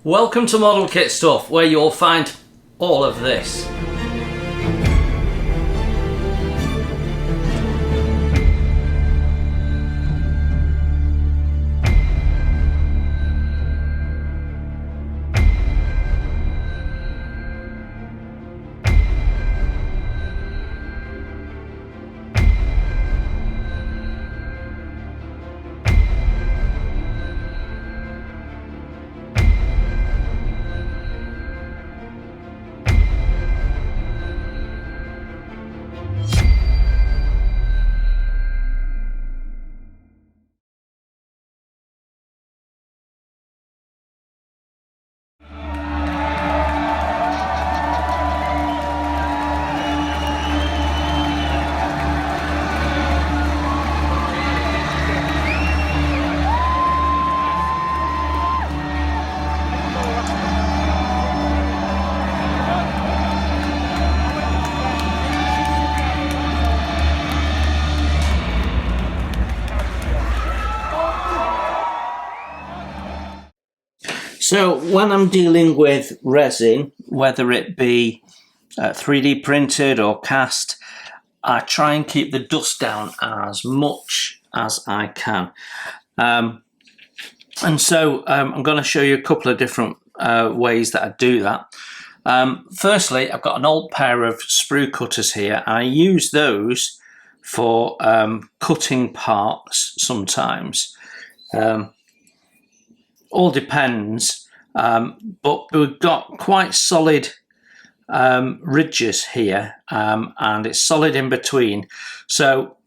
Welcome to Model Kit Stuff, where you'll find all of this. So when I'm dealing with resin, whether it be 3D printed or cast, I try and keep the dust down as much as I can. I'm going to show you a couple of different ways that I do that. Firstly, I've got an old pair of sprue cutters here, and I use those for cutting parts sometimes. All depends, but we've got quite solid ridges here, and it's solid in between, so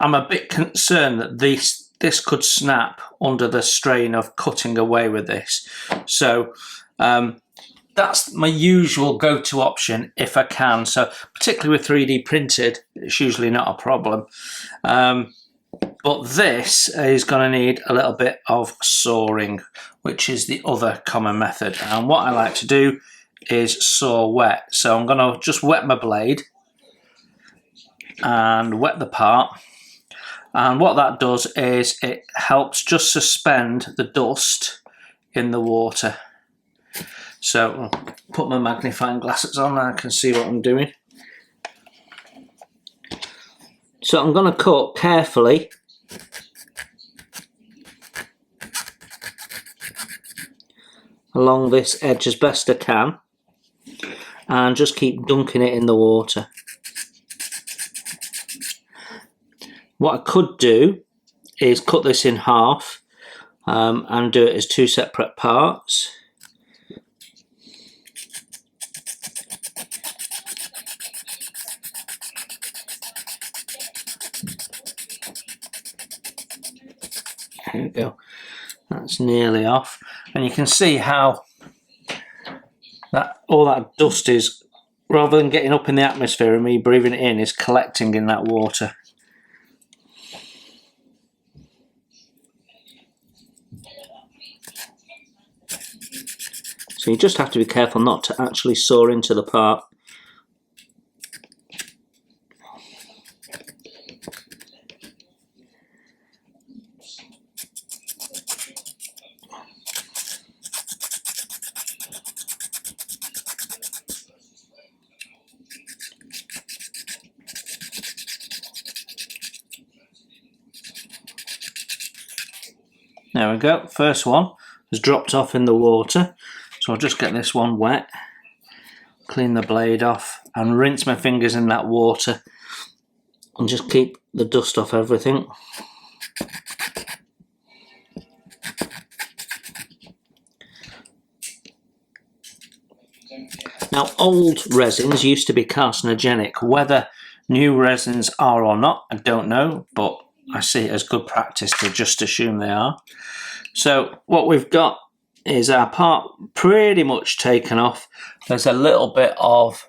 I'm a bit concerned that this could snap under the strain of cutting away with this. So that's my usual go-to option if I can. So particularly with 3D printed, it's usually not a problem. But this is going to need a little bit of sawing, which is the other common method. And what I like to do is saw wet. So I'm going to just wet my blade and wet the part. And what that does is it helps just suspend the dust in the water. So I'll put my magnifying glasses on and I can see what I'm doing. So I'm going to cut carefully along this edge as best I can, and just keep dunking it in the water. What I could do is cut this in half and do it as two separate parts. There we go, that's nearly off, and you can see how all that dust is, rather than getting up in the atmosphere and me breathing it in, is collecting in that water. So you just have to be careful not to actually saw into the part. There we go, first one has dropped off in the water, so I'll just get this one wet, clean the blade off and rinse my fingers in that water and just keep the dust off everything. Now, old resins used to be carcinogenic. Whether new resins are or not, I don't know, but I see it as good practice to just assume they are. So what we've got is our part pretty much taken off. There's a little bit of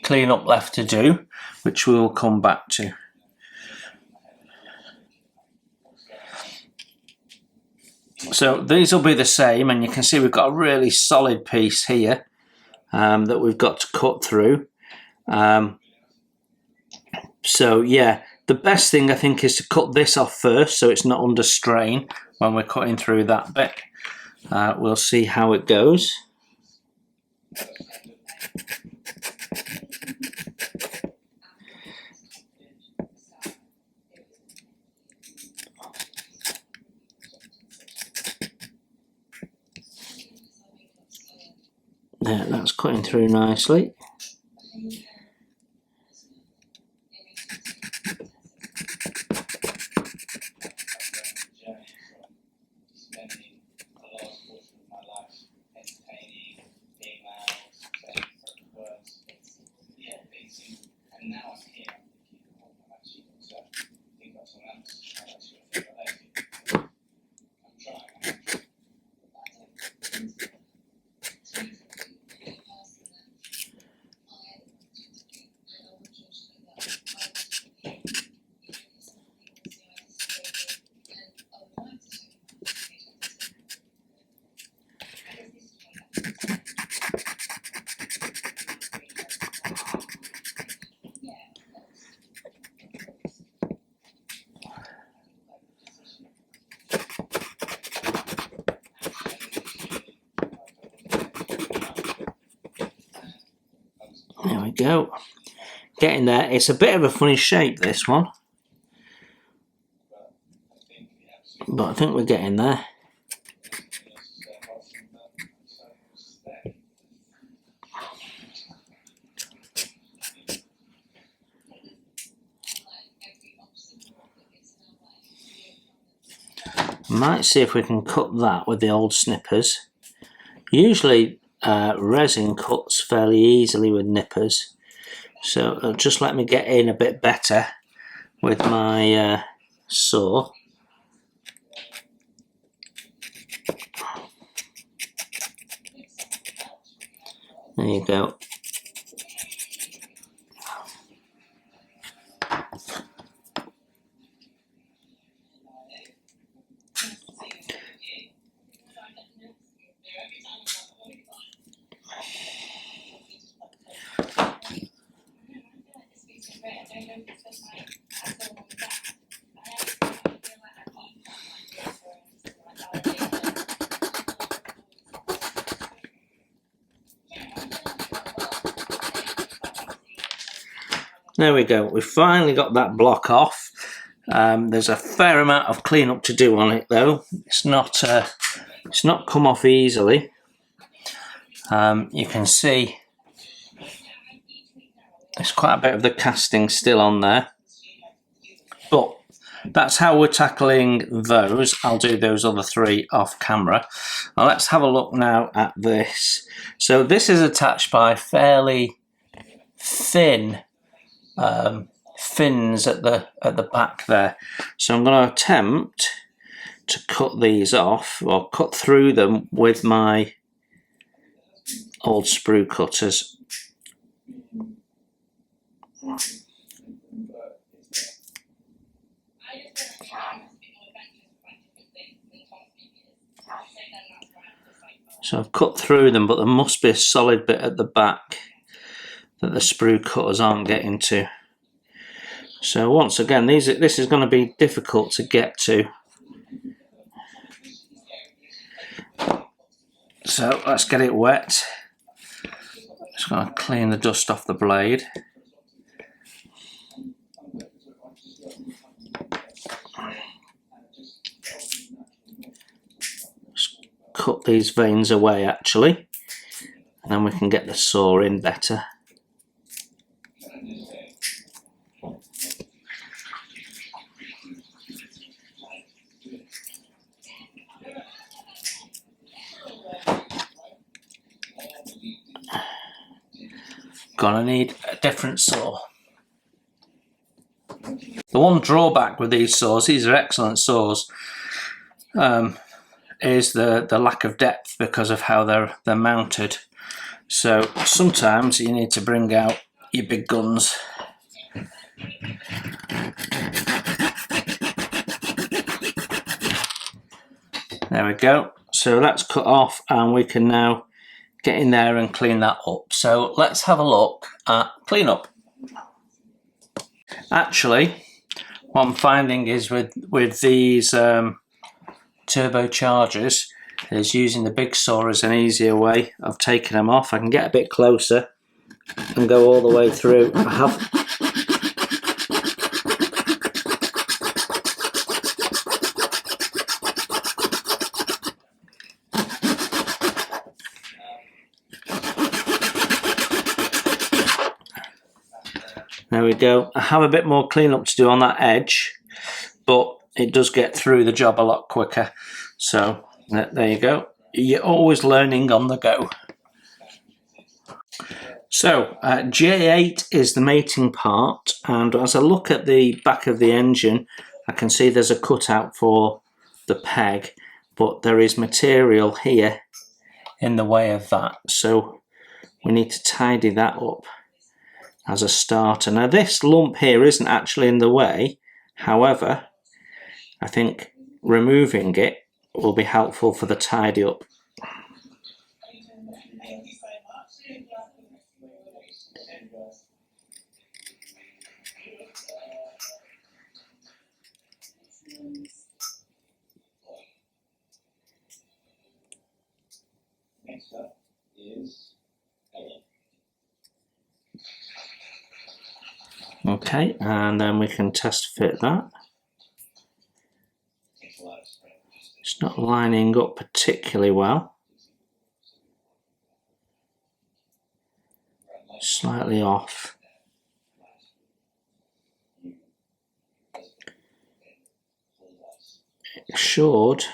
clean up left to do, which we will come back to. So these will be the same, and you can see we've got a really solid piece here that we've got to cut through. So yeah, the best thing I think is to cut this off first so it's not under strain when we're cutting through that bit. we'll see how it goes. There, that's cutting through nicely. There we go. Getting there. It's a bit of a funny shape, this one, but I think we're getting there. Might see if we can cut that with the old snippers. Usually resin cuts fairly easily with nippers, so it'll just let me get in a bit better with my saw. There you go. There we go, we finally got that block off. There's a fair amount of cleanup to do on it though. It's not come off easily. You can see there's quite a bit of the casting still on there, but that's how we're tackling those. I'll do those other three off camera. Now let's have a look now at this. So this is attached by fairly thin fins at the back there. So I'm going to attempt to cut these off, or cut through them with my old sprue cutters. So I've cut through them, but there must be a solid bit at the back that the sprue cutters aren't getting to. So once again, this is going to be difficult to get to. So let's get it wet. Just going to clean the dust off the blade. Just cut these veins away actually, and then we can get the saw in better. Gonna need a different saw. The one drawback with these saws, these are excellent saws, is the lack of depth because of how they're mounted. So sometimes you need to bring out your big guns. There we go. So that's cut off, and we can now get in there and clean that up. So let's have a look at cleanup. Actually, what I'm finding is with these turbochargers, is using the big saw as an easier way of taking them off. I can get a bit closer and go all the way through. I have there we go. I have a bit more cleanup to do on that edge, but it does get through the job a lot quicker. So there you go. You're always learning on the go. So J8 is the mating part, and as I look at the back of the engine, I can see there's a cutout for the peg, but there is material here in the way of that. So we need to tidy that up as a starter. Now this lump here isn't actually in the way, however, I think removing it will be helpful for the tidy up. Next up is okay, and then we can test fit that. It's not lining up particularly well. Slightly off. It should.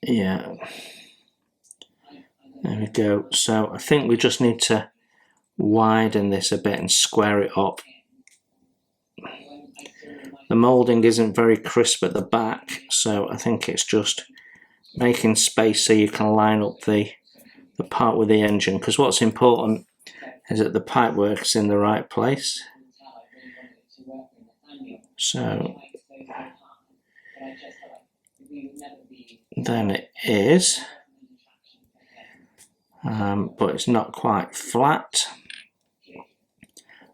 Yeah. There we go. So I think we just need to widen this a bit and square it up. The moulding isn't very crisp at the back, so I think it's just making space so you can line up the part with the engine, because what's important is that the pipework's in the right place. So then it is, but it's not quite flat,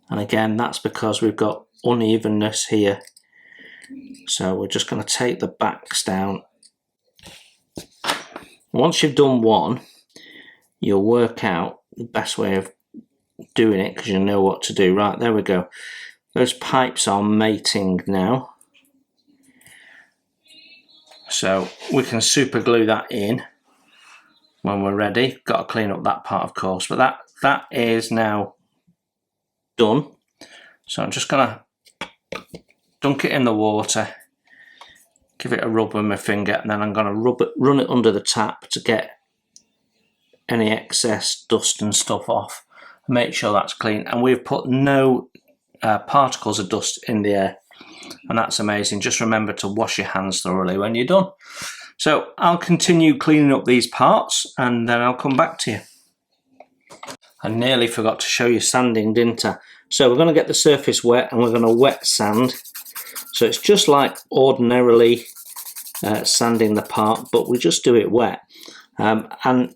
and again that's because we've got unevenness here. So we're just going to take the backs down. Once you've done one, you'll work out the best way of doing it because you know what to do. Right, there we go. Those pipes are mating now. So we can super glue that in when we're ready. Got to clean up that part, of course, but that is now done. So I'm just going to dunk it in the water, give it a rub with my finger, and then I'm going to run it under the tap to get any excess dust and stuff off. Make sure that's clean, and we've put no particles of dust in the air, and that's amazing. Just remember to wash your hands thoroughly when you're done. So I'll continue cleaning up these parts and then I'll come back to you. I nearly forgot to show you sanding, didn't I? So we're going to get the surface wet and we're going to wet sand. So it's just like ordinarily sanding the part, but we just do it wet. It'll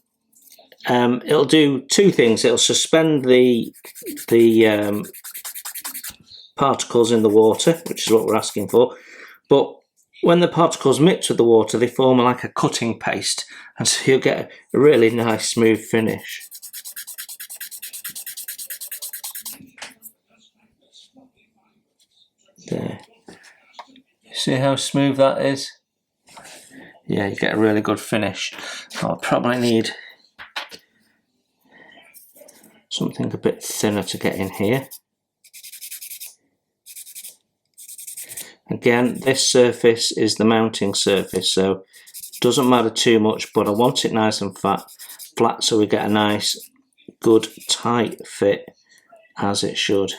do two things. It'll suspend the particles in the water, which is what we're asking for. But when the particles mix with the water, they form like a cutting paste, and so you'll get a really nice smooth finish. There. See how smooth that is? Yeah, you get a really good finish. I'll probably need something a bit thinner to get in here. Again, this surface is the mounting surface, so it doesn't matter too much, but I want it nice and flat so we get a nice, good, tight fit as it should.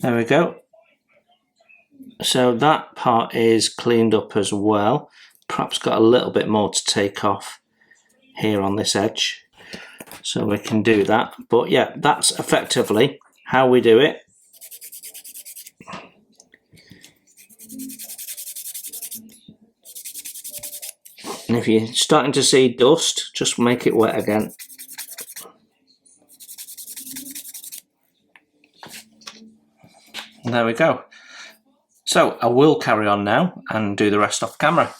There we go. So that part is cleaned up as well. Perhaps got a little bit more to take off here on this edge, so we can do that. But yeah, that's effectively how we do it. And if you're starting to see dust, just make it wet again. There we go. So I will carry on now and do the rest off camera.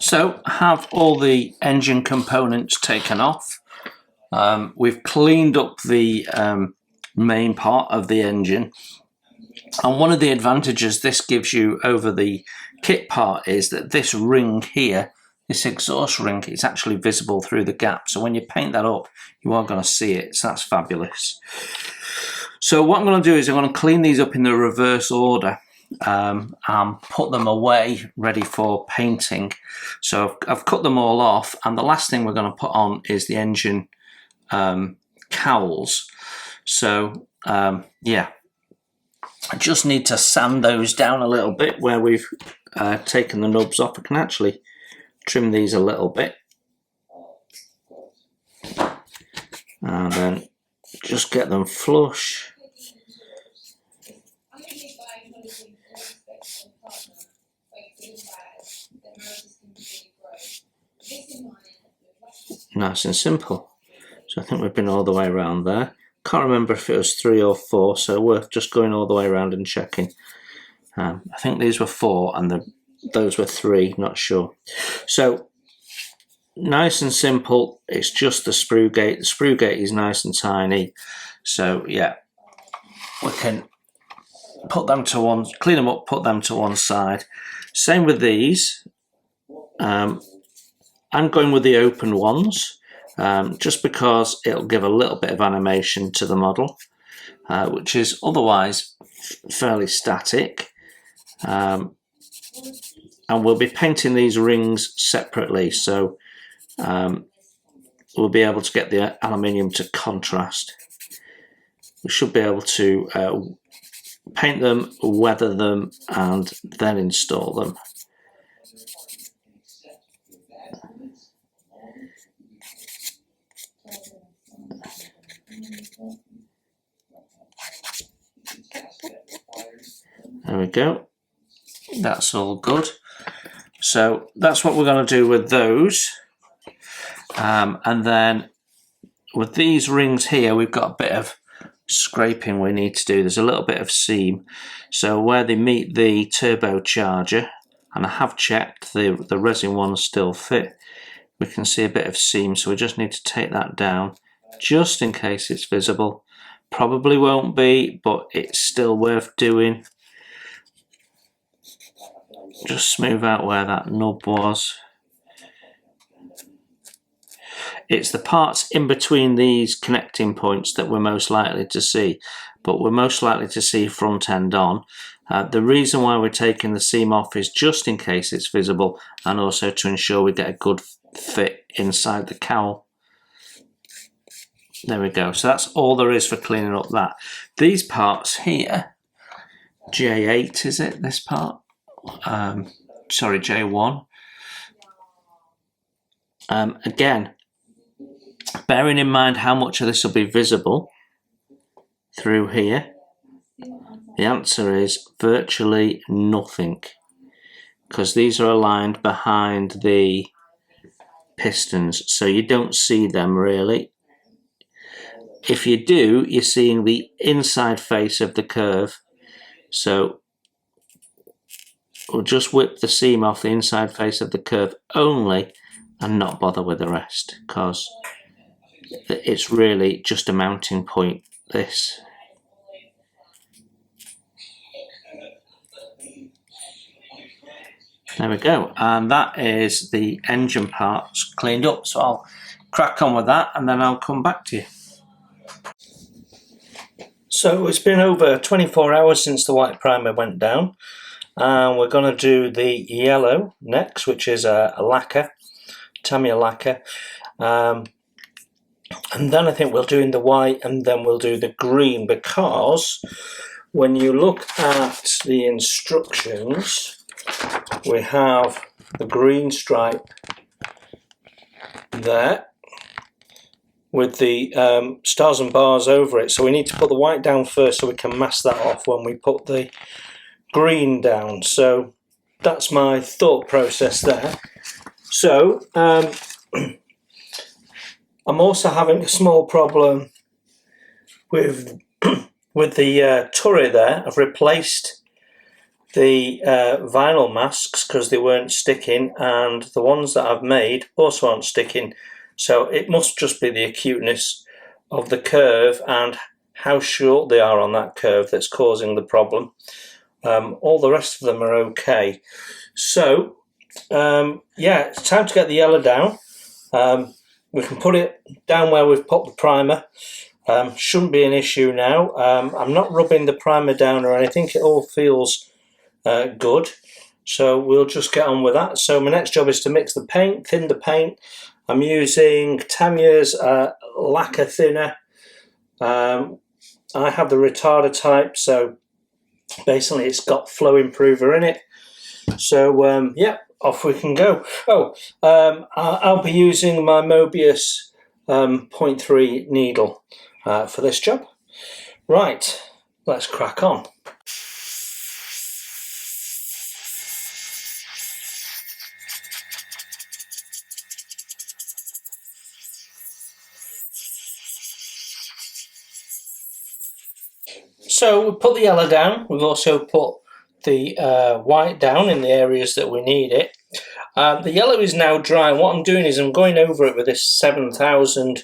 So I have all the engine components taken off. We've cleaned up the main part of the engine, and one of the advantages this gives you over the kit part is that this ring here, this exhaust ring, is actually visible through the gap, so when you paint that up you are going to see it, so that's fabulous. So what I'm going to do is I'm going to clean these up in the reverse order and put them away ready for painting. So I've cut them all off, and the last thing we're going to put on is the engine cowls. So yeah, I just need to sand those down a little bit where we've taken the nubs off. I can actually trim these a little bit and then just get them flush. Nice and simple. So I think we've been all the way around there. Can't remember if it was 3 or 4, so worth just going all the way around and checking. I think these were 4 and those were 3, not sure. So nice and simple. It's just the sprue gate. The sprue gate is nice and tiny. So yeah, we can put them to one, clean them up, put them to one side. Same with these. I'm going with the open ones, just because it'll give a little bit of animation to the model, which is otherwise fairly static. And we'll be painting these rings separately, so we'll be able to get the aluminium to contrast. We should be able to paint them, weather them, and then install them. There we go. That's all good. So that's what we're going to do with those. And then with these rings here, we've got a bit of scraping we need to do. There's a little bit of seam. So where they meet the turbocharger, and I have checked, the resin ones still fit, we can see a bit of seam, so we just need to take that down just in case it's visible. Probably won't be, but it's still worth doing. Just smooth out where that nub was. It's the parts in between these connecting points that we're most likely to see, but we're most likely to see front end on. The reason why we're taking the seam off is just in case it's visible, and also to ensure we get a good fit inside the cowl. There we go. So that's all there is for cleaning up that. These parts here, J8 is it, this part? Sorry, J1. Again, bearing in mind how much of this will be visible through here, the answer is virtually nothing, because these are aligned behind the pistons, so you don't see them really. If you do, you're seeing the inside face of the curve, so we'll just whip the seam off the inside face of the curve only and not bother with the rest, because it's really just a mounting point, this. There we go, and that is the engine parts cleaned up, so I'll crack on with that and then I'll come back to you. So it's been over 24 hours since the white primer went down, and we're going to do the yellow next, which is a lacquer, Tamiya lacquer, and then I think we'll do in the white, and then we'll do the green, because when you look at the instructions, we have the green stripe there with the stars and bars over it, so we need to put the white down first so we can mask that off when we put the green down. So that's my thought process there. So I'm also having a small problem with with the turret there, I've replaced the vinyl masks because they weren't sticking, and the ones that I've made also aren't sticking. So it must just be the acuteness of the curve and how short they are on that curve that's causing the problem. All the rest of them are okay. So yeah, it's time to get the yellow down. We can put it down where we've put the primer. Shouldn't be an issue now. I'm not rubbing the primer down or anything. It all feels good. So we'll just get on with that. So my next job is to mix the paint, thin the paint. I'm using Tamiya's lacquer thinner. I have the retarder type, so basically it's got flow improver in it. So yeah, off we can go. I'll be using my Mobius 0.3 needle for this job. Right, let's crack on. So we put the yellow down. We've also put the white down in the areas that we need it. The yellow is now dry, and what I'm doing is I'm going over it with this 7000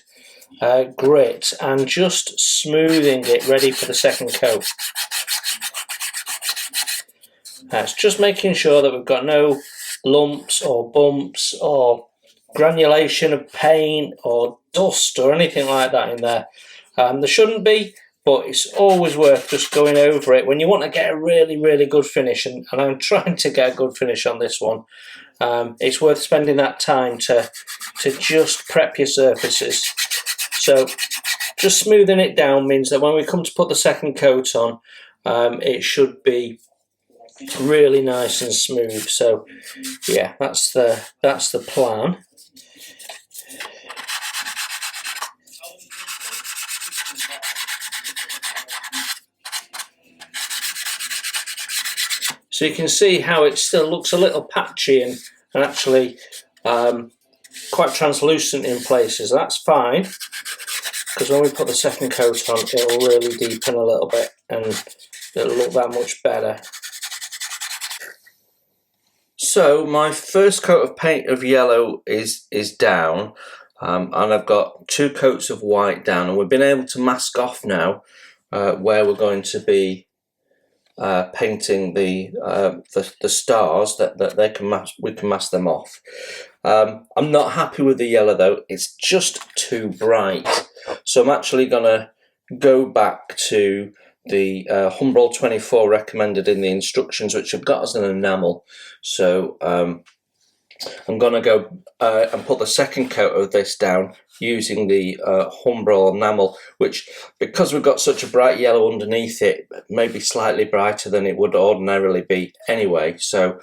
grit and just smoothing it ready for the second coat. It's just making sure that we've got no lumps or bumps or granulation of paint or dust or anything like that in there. There shouldn't be, but it's always worth just going over it when you want to get a really good finish, and I'm trying to get a good finish on this one. It's worth spending that time to just prep your surfaces. So just smoothing it down means that when we come to put the second coat on, it should be really nice and smooth. So yeah, that's the plan. So you can see how it still looks a little patchy and actually quite translucent in places. That's fine, because when we put the second coat on, it will really deepen a little bit and it'll look that much better. So my first coat of paint of yellow is down, and I've got 2 coats of white down, and we've been able to mask off now where we're going to be painting the stars that they can we can mask them off. I'm not happy with the yellow though, it's just too bright. So I'm actually gonna go back to the Humbrol 24 recommended in the instructions, which I've got as an enamel. So I'm gonna go and put the second coat of this down using the Humbrol enamel, which, because we've got such a bright yellow underneath it, may be slightly brighter than it would ordinarily be anyway. So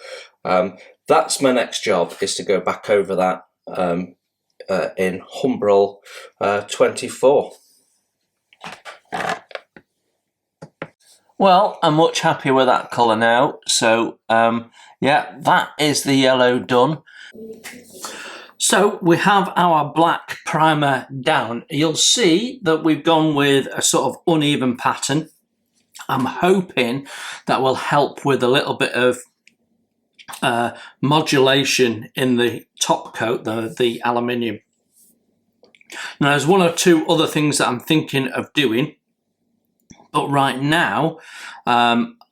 that's my next job, is to go back over that in Humbrol 24. Well, I'm much happier with that colour now. So yeah, that is the yellow done. So we have our black primer down. You'll see that we've gone with a sort of uneven pattern. I'm hoping that will help with a little bit of modulation in the top coat, the aluminium. Now there's 1 or 2 other things that I'm thinking of doing, but right now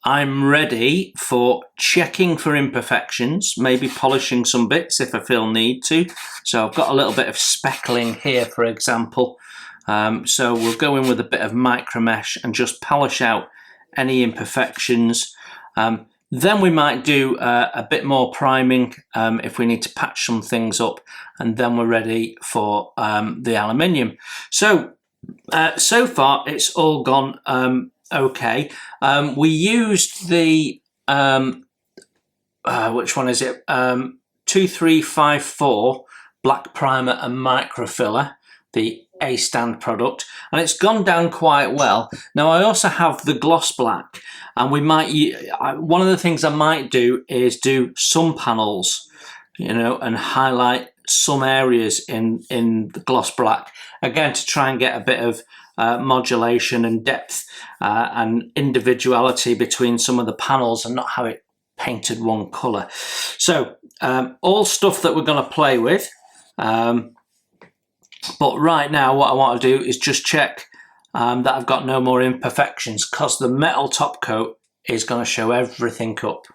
I'm ready for checking for imperfections, maybe polishing some bits if I feel need to. So I've got a little bit of speckling here, for example. So we'll go in with a bit of micro mesh and just polish out any imperfections. Then we might do a bit more priming if we need to patch some things up, and then we're ready for the aluminium. So so far it's all gone okay. We used the which one is it? 2354 black primer and microfiller, the A stand product, and it's gone down quite well. Now I also have the gloss black, and we might one of the things I might do is do some panels, you know, and highlight some areas in the gloss black, again to try and get a bit of modulation and depth and individuality between some of the panels and not have it painted one colour. So all stuff that we're going to play with, but right now what I want to do is just check that I've got no more imperfections, because the metal top coat is going to show everything up.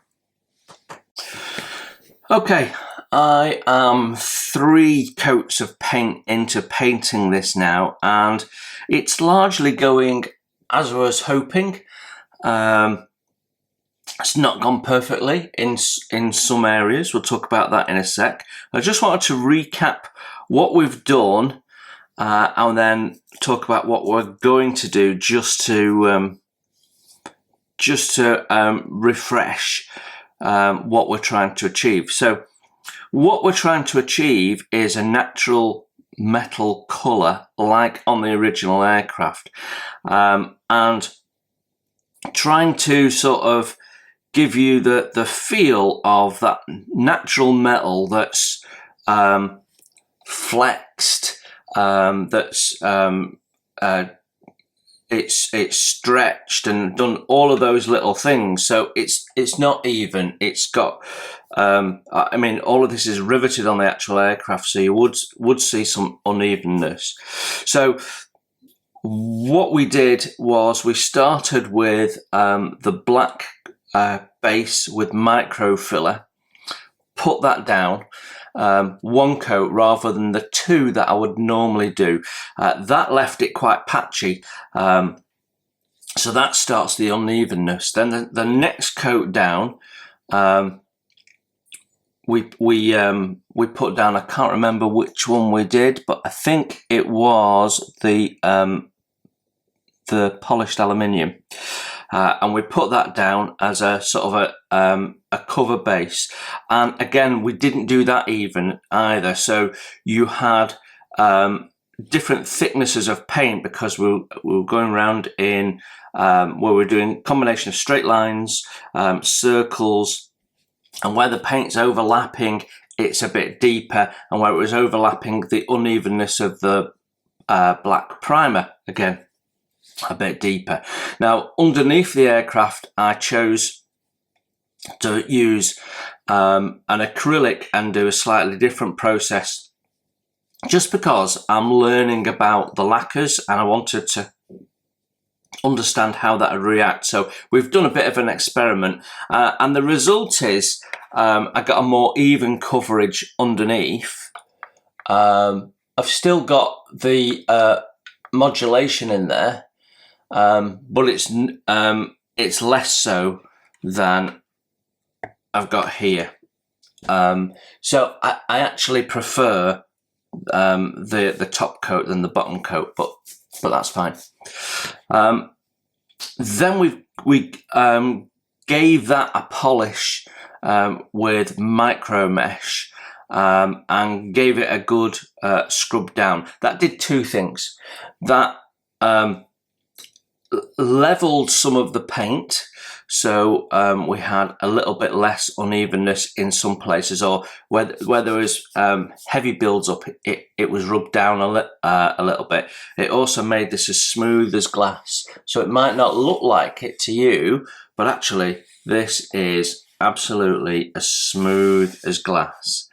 Okay, I am 3 coats of paint into painting this now, and it's largely going as I was hoping. It's not gone perfectly in some areas. We'll talk about that in a sec. I just wanted to recap what we've done and then talk about what we're going to do just to refresh what we're trying to achieve. So what we're trying to achieve is a natural metal colour like on the original aircraft, and trying to sort of give you the feel of that natural metal that's flexed, that's it's stretched and done all of those little things. So it's not even. It's got I mean, all of this is riveted on the actual aircraft, so you would see some unevenness. So what we did was we started with the black base with micro filler, put that down, 1 coat rather than the 2 that I would normally do. That left it quite patchy, so that starts the unevenness. Then the next coat down, we put down, I can't remember which one we did, but I think it was the polished aluminium. And we put that down as a sort of a cover base, and again we didn't do that even either. So you had different thicknesses of paint because we were going around in where we're doing combination of straight lines, circles, and where the paint's overlapping it's a bit deeper, and where it was overlapping the unevenness of the black primer, again a bit deeper. Now underneath the aircraft I chose to use an acrylic and do a slightly different process, just because I'm learning about the lacquers and I wanted to understand how that would react. So we've done a bit of an experiment, and the result is I got a more even coverage underneath. I've still got the modulation in there, but it's less so than I've got here. So I actually prefer the top coat than the bottom coat, but that's fine. Then we gave that a polish with micro mesh, and gave it a good scrub down. That did 2 things. That leveled some of the paint, so we had a little bit less unevenness in some places, or where there was heavy builds up, it was rubbed down a little bit. It also made this as smooth as glass, so it might not look like it to you, but actually this is absolutely as smooth as glass.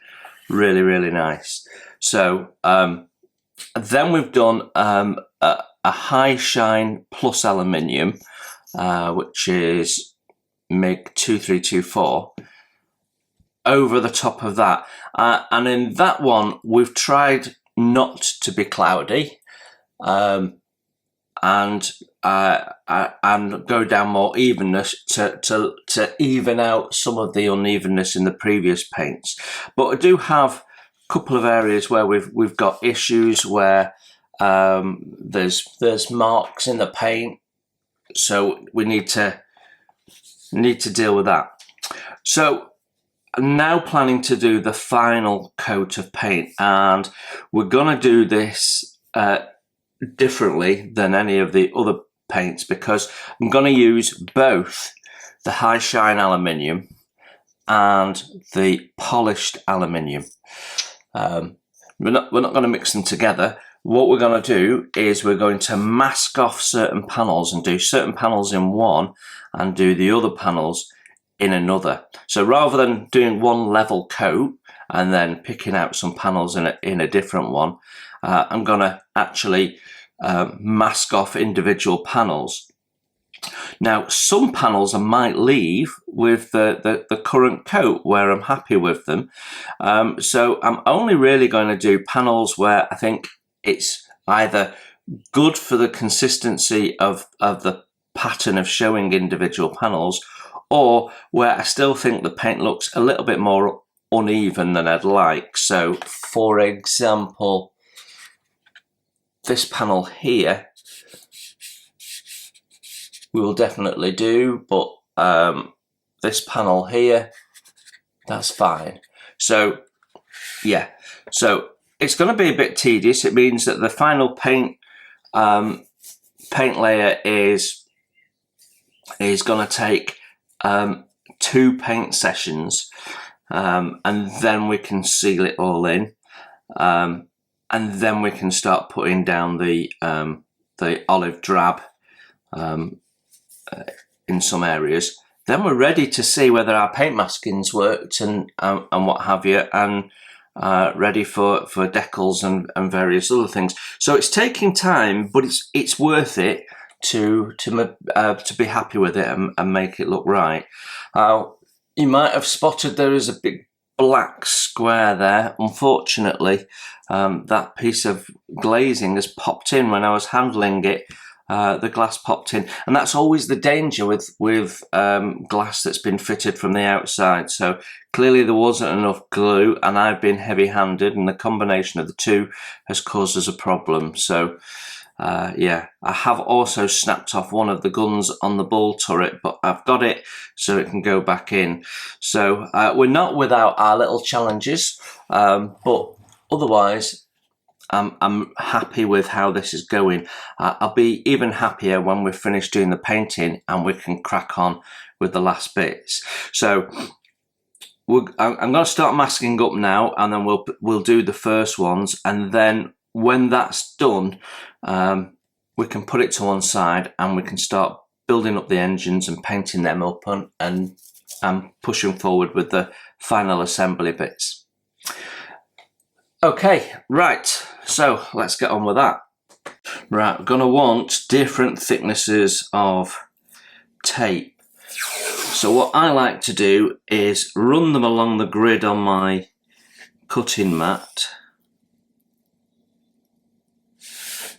Really, really nice. So then we've done a high shine plus aluminium, which is MIG 2324, over the top of that, and in that one we've tried not to be cloudy, and go down more evenness to even out some of the unevenness in the previous paints. But I do have a couple of areas where we've got issues where there's marks in the paint, so we need to deal with that. So I'm now planning to do the final coat of paint, and we're gonna do this differently than any of the other paints, because I'm gonna use both the high shine aluminium and the polished aluminium. we're not going to mix them together. What we're going to do is we're going to mask off certain panels and do certain panels in one and do the other panels in another. So rather than doing one level coat and then picking out some panels in a different one, I'm going to actually mask off individual panels. Now, some panels I might leave with the current coat where I'm happy with them. So I'm only really going to do panels where I think it's either good for the consistency of the pattern of showing individual panels, or where I still think the paint looks a little bit more uneven than I'd like. So, for example, this panel here we will definitely do, but this panel here, that's fine. So yeah, so it's going to be a bit tedious. It means that the final paint layer is going to take 2 paint sessions, and then we can seal it all in, and then we can start putting down the olive drab in some areas. Then we're ready to see whether our paint masking's worked and what have you, and ready for decals and various other things. So it's taking time, but it's worth it to be happy with it and make it look right. You might have spotted there is a big black square there. Unfortunately, that piece of glazing has popped in when I was handling it. The glass popped in, and that's always the danger with glass that's been fitted from the outside. So clearly there wasn't enough glue, and I've been heavy-handed, and the combination of the two has caused us a problem. So yeah, I have also snapped off one of the guns on the bull turret, but I've got it so it can go back in. So we're not without our little challenges, but otherwise I'm happy with how this is going. I'll be even happier when we've finished doing the painting and we can crack on with the last bits. So I'm going to start masking up now, and then we'll do the first ones, and then when that's done, we can put it to one side and we can start building up the engines and painting them up and pushing forward with the final assembly bits. Okay, right, so let's get on with that. Right, we're going to want different thicknesses of tape. So what I like to do is run them along the grid on my cutting mat.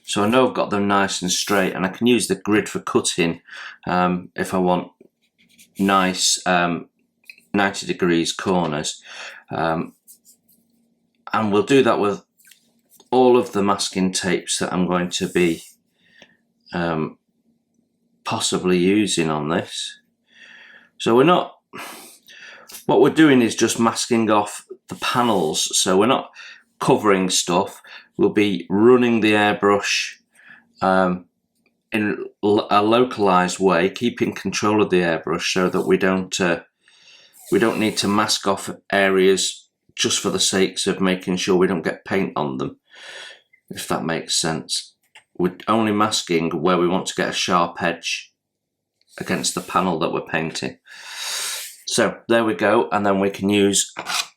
So I know I've got them nice and straight, and I can use the grid for cutting if I want nice 90 degrees corners. And we'll do that with all of the masking tapes that I'm going to be possibly using on this. So what we're doing is just masking off the panels, so we're not covering stuff. We'll be running the airbrush in a localized way, keeping control of the airbrush so that we don't need to mask off areas just for the sakes of making sure we don't get paint on them, if that makes sense. We're only masking where we want to get a sharp edge against the panel that we're painting. So there we go, and then we can use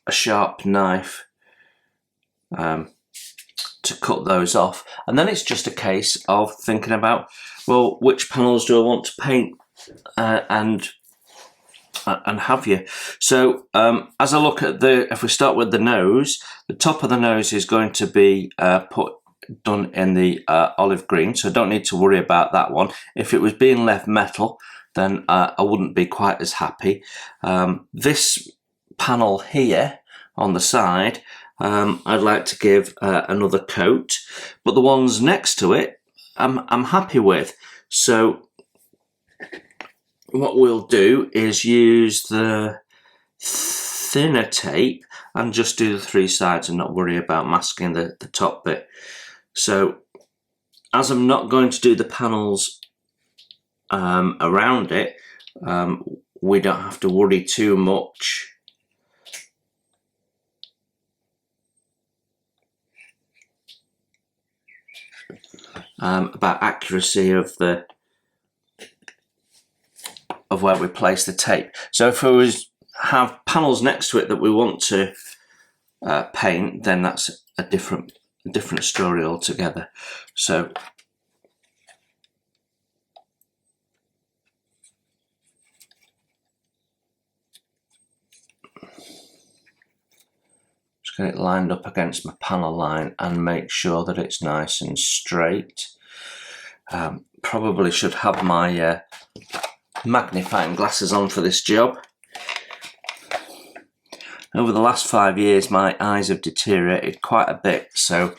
a sharp knife to cut those off. And then it's just a case of thinking about, well, which panels do I want to paint and have you. So as I look at if we start with the nose, the top of the nose is going to be done in the olive green, so I don't need to worry about that one. If it was being left metal, then I wouldn't be quite as happy. This panel here on the side, I'd like to give another coat, but the ones next to it I'm happy with. So what we'll do is use the thinner tape and just do the 3 sides and not worry about masking the top bit. So as I'm not going to do the panels around it, we don't have to worry too much about accuracy of where we place the tape. So if we have panels next to it that we want to paint, then that's a different story altogether. So just get it lined up against my panel line and make sure that it's nice and straight. Probably should have my magnifying glasses on for this job. Over the last 5 years my eyes have deteriorated quite a bit, so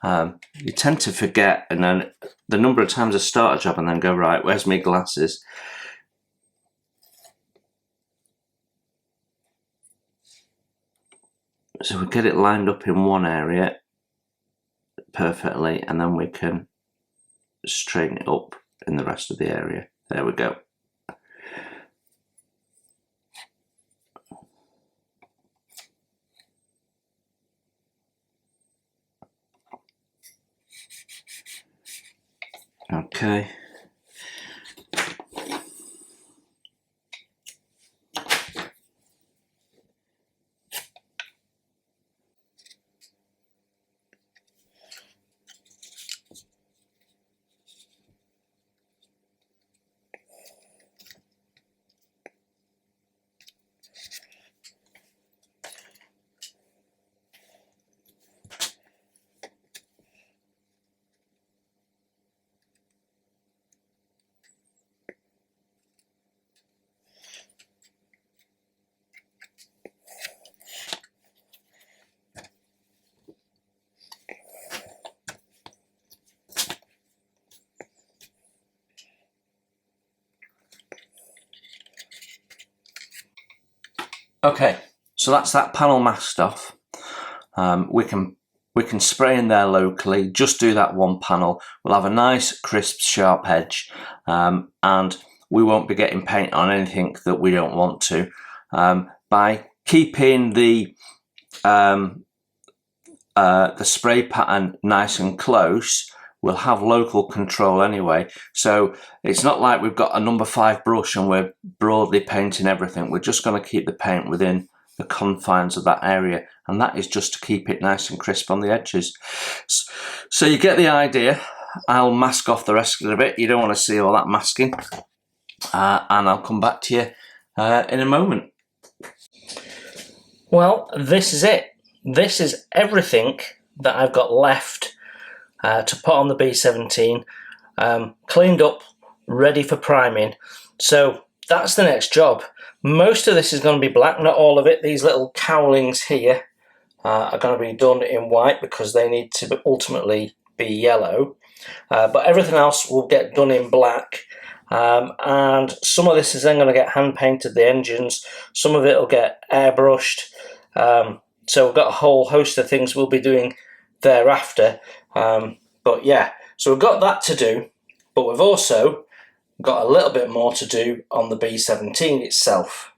you tend to forget, and then the number of times I start a job and then go, right, where's my glasses? So we get it lined up in one area perfectly, and then we can straighten it up in the rest of the area. There we go. Okay. Okay, so that's that panel masked off. We can spray in there locally, just do that one panel. We'll have a nice crisp sharp edge, and we won't be getting paint on anything that we don't want to. By keeping the spray pattern nice and close, we'll have local control anyway. So it's not like we've got a number 5 brush and we're broadly painting everything. We're just going to keep the paint within the confines of that area, and that is just to keep it nice and crisp on the edges. So you get the idea. I'll mask off the rest of the bit. You don't want to see all that masking, and I'll come back to you in a moment. Well, this is it. This is everything that I've got left to put on the B17, cleaned up, ready for priming. So that's the next job. Most of this is going to be black, not all of it. These little cowlings here are going to be done in white because they need to ultimately be yellow. But everything else will get done in black. And some of this is then going to get hand painted, the engines. Some of it will get airbrushed. So we've got a whole host of things we'll be doing thereafter. But yeah, so we've got that to do, but we've also got a little bit more to do on the B17 itself.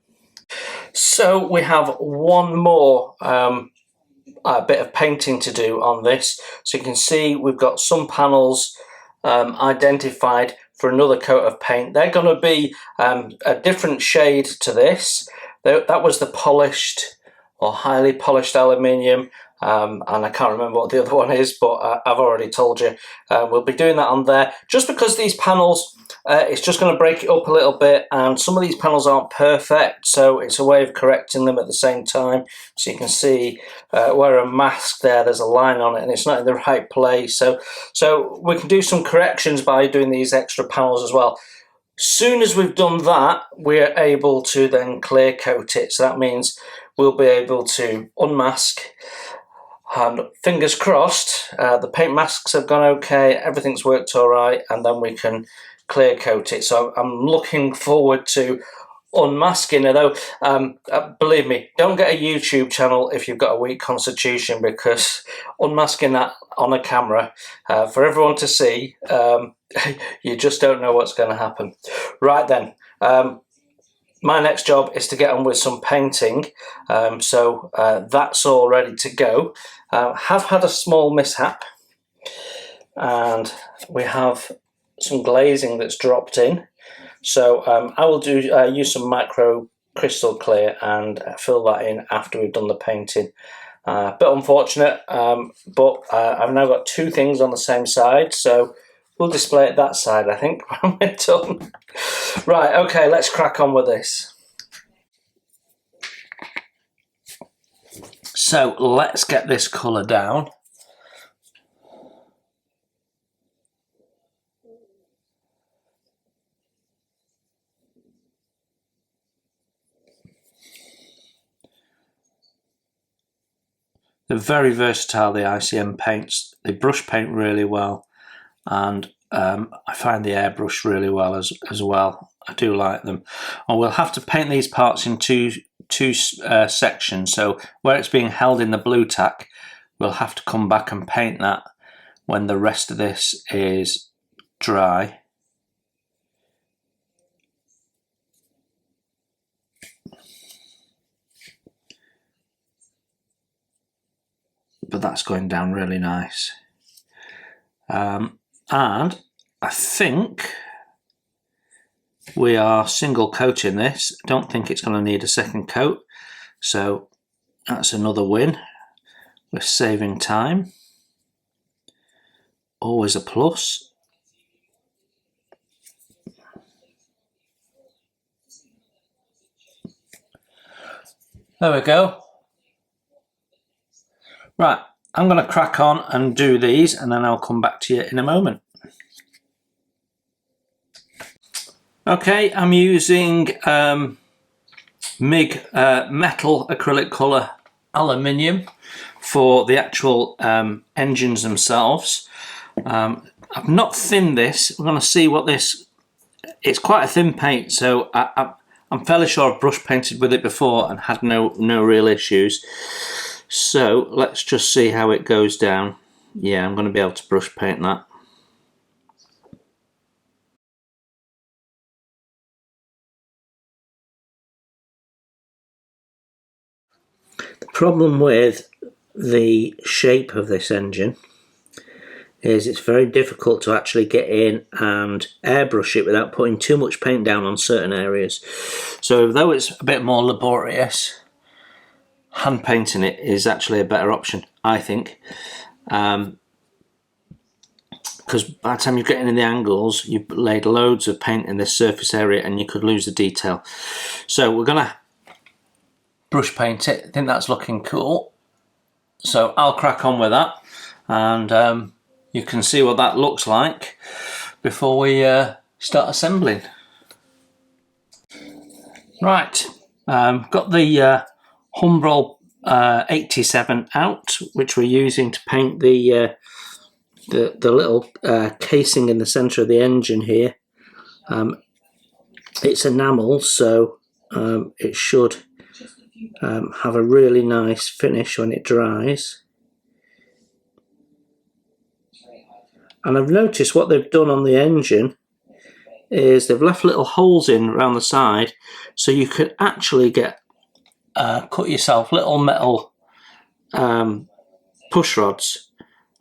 So we have one more bit of painting to do on this. So you can see we've got some panels identified for another coat of paint. They're going to be a different shade to this. That was the polished or highly polished aluminium, and I can't remember what the other one is, but I've already told you. We'll be doing that on there. Just because these panels, it's just going to break it up a little bit, and some of these panels aren't perfect, so it's a way of correcting them at the same time. So you can see where a mask there's a line on it and it's not in the right place. So we can do some corrections by doing these extra panels as well. Soon as we've done that, we're able to then clear coat it. So that means we'll be able to unmask, and fingers crossed, the paint masks have gone okay, everything's worked all right, and then we can clear coat it. So I'm looking forward to unmasking, although believe me, don't get a YouTube channel if you've got a weak constitution, because unmasking that on a camera for everyone to see, you just don't know what's going to happen. Right then, my next job is to get on with some painting, so that's all ready to go. Have had a small mishap. and we have some glazing that's dropped in. So I will use some micro crystal clear and fill that in after we've done the painting. Bit unfortunate, but I've now got two things on the same side, so we'll display it that side, I think, when we're done. Right, okay, let's crack on with this. So let's get this colour down. They're very versatile, the ICM paints. They brush paint really well, and I find the airbrush really well as well. I do like them. And we'll have to paint these parts in two sections. So where it's being held in the blue tack, we'll have to come back and paint that when the rest of this is dry. But that's going down really nice. And I think we are single coating this. I don't think it's going to need a second coat. So that's another win. We're saving time. Always a plus. There we go. Right, I'm going to crack on and do these, and then I'll come back to you in a moment. Okay, I'm using MIG metal acrylic colour aluminium for the actual engines themselves. I've not thinned this. We're going to see what this... It's quite a thin paint, so I'm fairly sure I've brush painted with it before and had no real issues. So let's just see how it goes down. Yeah, I'm going to be able to brush paint that. The problem with the shape of this engine is it's very difficult to actually get in and airbrush it without putting too much paint down on certain areas. So though it's a bit more laborious, hand painting it is actually a better option, I think. Because by the time you're getting in the angles, you've laid loads of paint in this surface area and you could lose the detail. So we're going to brush paint it. I think that's looking cool. So I'll crack on with that, and you can see what that looks like before we start assembling. Right, got the Humbrol 87 out, which we're using to paint the little casing in the centre of the engine here. It's enamel, so it should have a really nice finish when it dries. And I've noticed what they've done on the engine is they've left little holes in around the side, so you could actually get cut yourself little metal push rods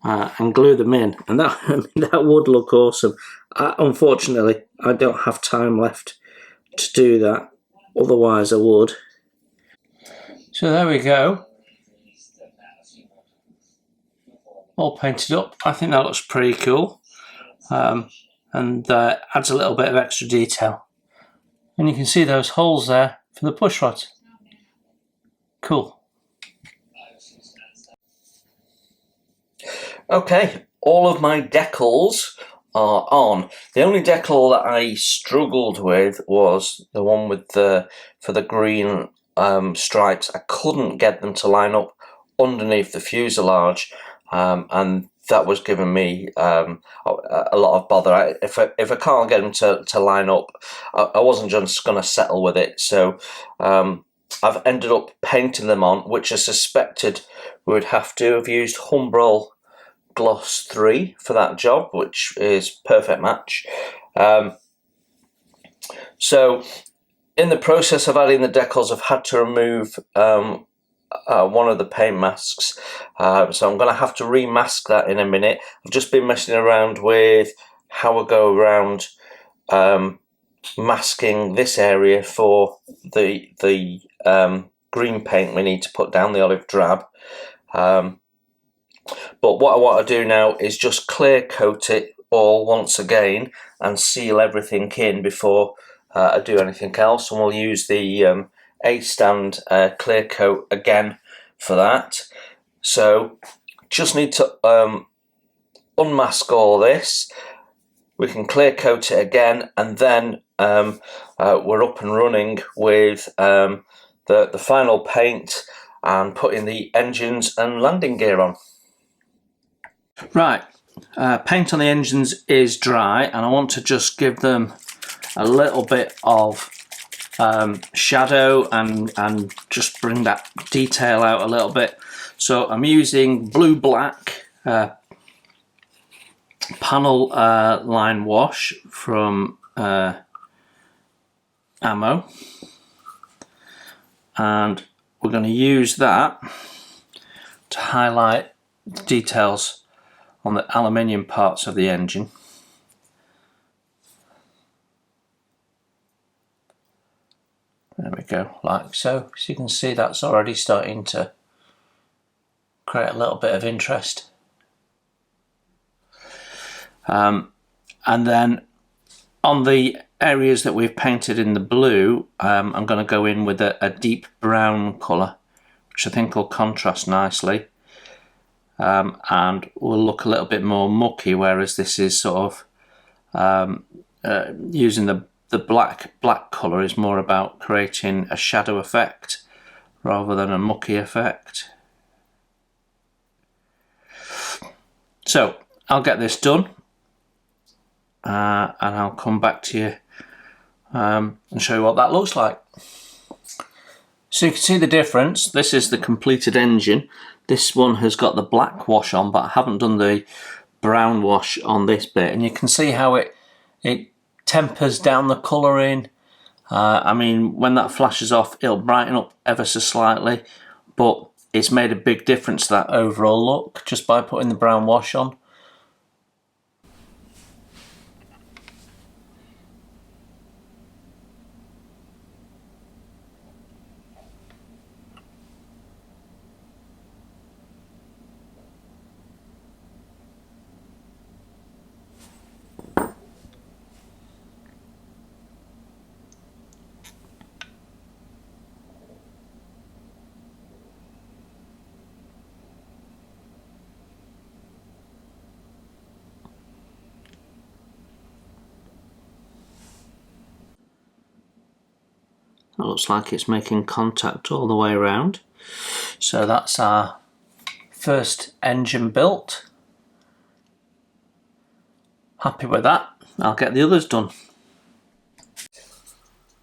and glue them in, and that that would look awesome. Unfortunately, I don't have time left to do that, otherwise I would. So there we go, all painted up. I think that looks pretty cool, and adds a little bit of extra detail. And you can see those holes there for the push rods. Cool. Okay, all of my decals are on. The only decal that I struggled with was the one with for the green stripes. I couldn't get them to line up underneath the fuselage, and that was giving me a lot of bother. If I can't get them to line up, I wasn't just going to settle with it. So I've ended up painting them on, which I suspected we would have to have used Humbrol Gloss 3 for that job, which is perfect match. So in the process of adding the decals, I've had to remove one of the paint masks, so I'm going to have to remask that in a minute. I've just been messing around with how I go around masking this area for the green paint we need to put down, the olive drab. But what I want to do now is just clear coat it all once again and seal everything in before I do anything else, and we'll use the A-stand clear coat again for that. So just need to unmask all this. We can clear coat it again, and then we're up and running with the final paint and putting the engines and landing gear on. Right, paint on the engines is dry, and I want to just give them a little bit of shadow and just bring that detail out a little bit. So I'm using blue black panel line wash from Ammo, and we're going to use that to highlight details on the aluminium parts of the engine. There we go, like so. So you can see that's already starting to create a little bit of interest. And then on the areas that we've painted in the blue, I'm going to go in with a deep brown colour, which I think will contrast nicely. And will look a little bit more mucky, whereas this is sort of using the black colour is more about creating a shadow effect rather than a mucky effect. So I'll get this done and I'll come back to you and show you what that looks like. So you can see the difference. This is the completed engine. This one has got the black wash on, but I haven't done the brown wash on this bit, and you can see how it tempers down the colouring. I mean, when that flashes off, it'll brighten up ever so slightly, but it's made a big difference to that overall look just by putting the brown wash on. It looks like it's making contact all the way around. So that's our first engine built. Happy with that. I'll get the others done.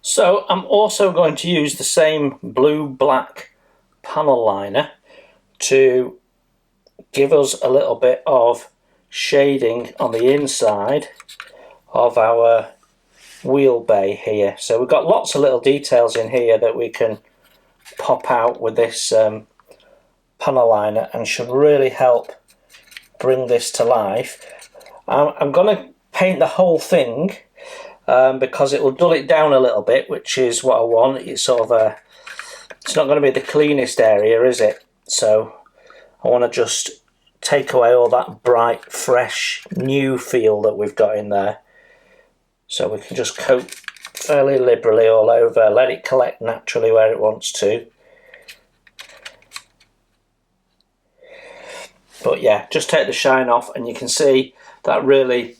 So I'm also going to use the same blue-black panel liner to give us a little bit of shading on the inside of our wheel bay here. So we've got lots of little details in here that we can pop out with this panel liner and should really help bring this to life. I'm going to paint the whole thing because it will dull it down a little bit, which is what I want. It's sort of it's not going to be the cleanest area, is it? So I want to just take away all that bright, fresh, new feel that we've got in there. So we can just coat fairly liberally all over, let it collect naturally where it wants to. But yeah, just take the shine off and you can see that really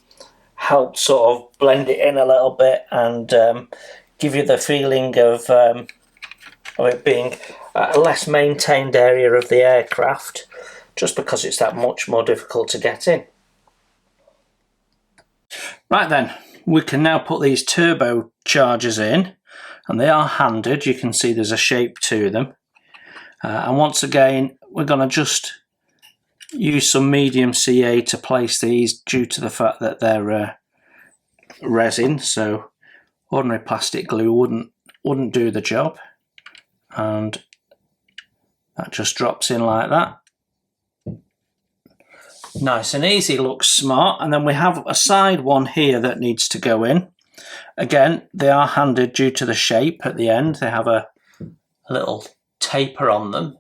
helped sort of blend it in a little bit and give you the feeling of it being a less maintained area of the aircraft, just because it's that much more difficult to get in. Right then, we can now put these turbo chargers in, and they are handed. You can see there's a shape to them. And once again, we're going to just use some medium CA to place these due to the fact that they're resin, so ordinary plastic glue wouldn't do the job. And That just drops in like that. Nice and easy, looks smart. And then we have a side one here that needs to go in. Again, they are handed due to the shape at the end. They have a little taper on them,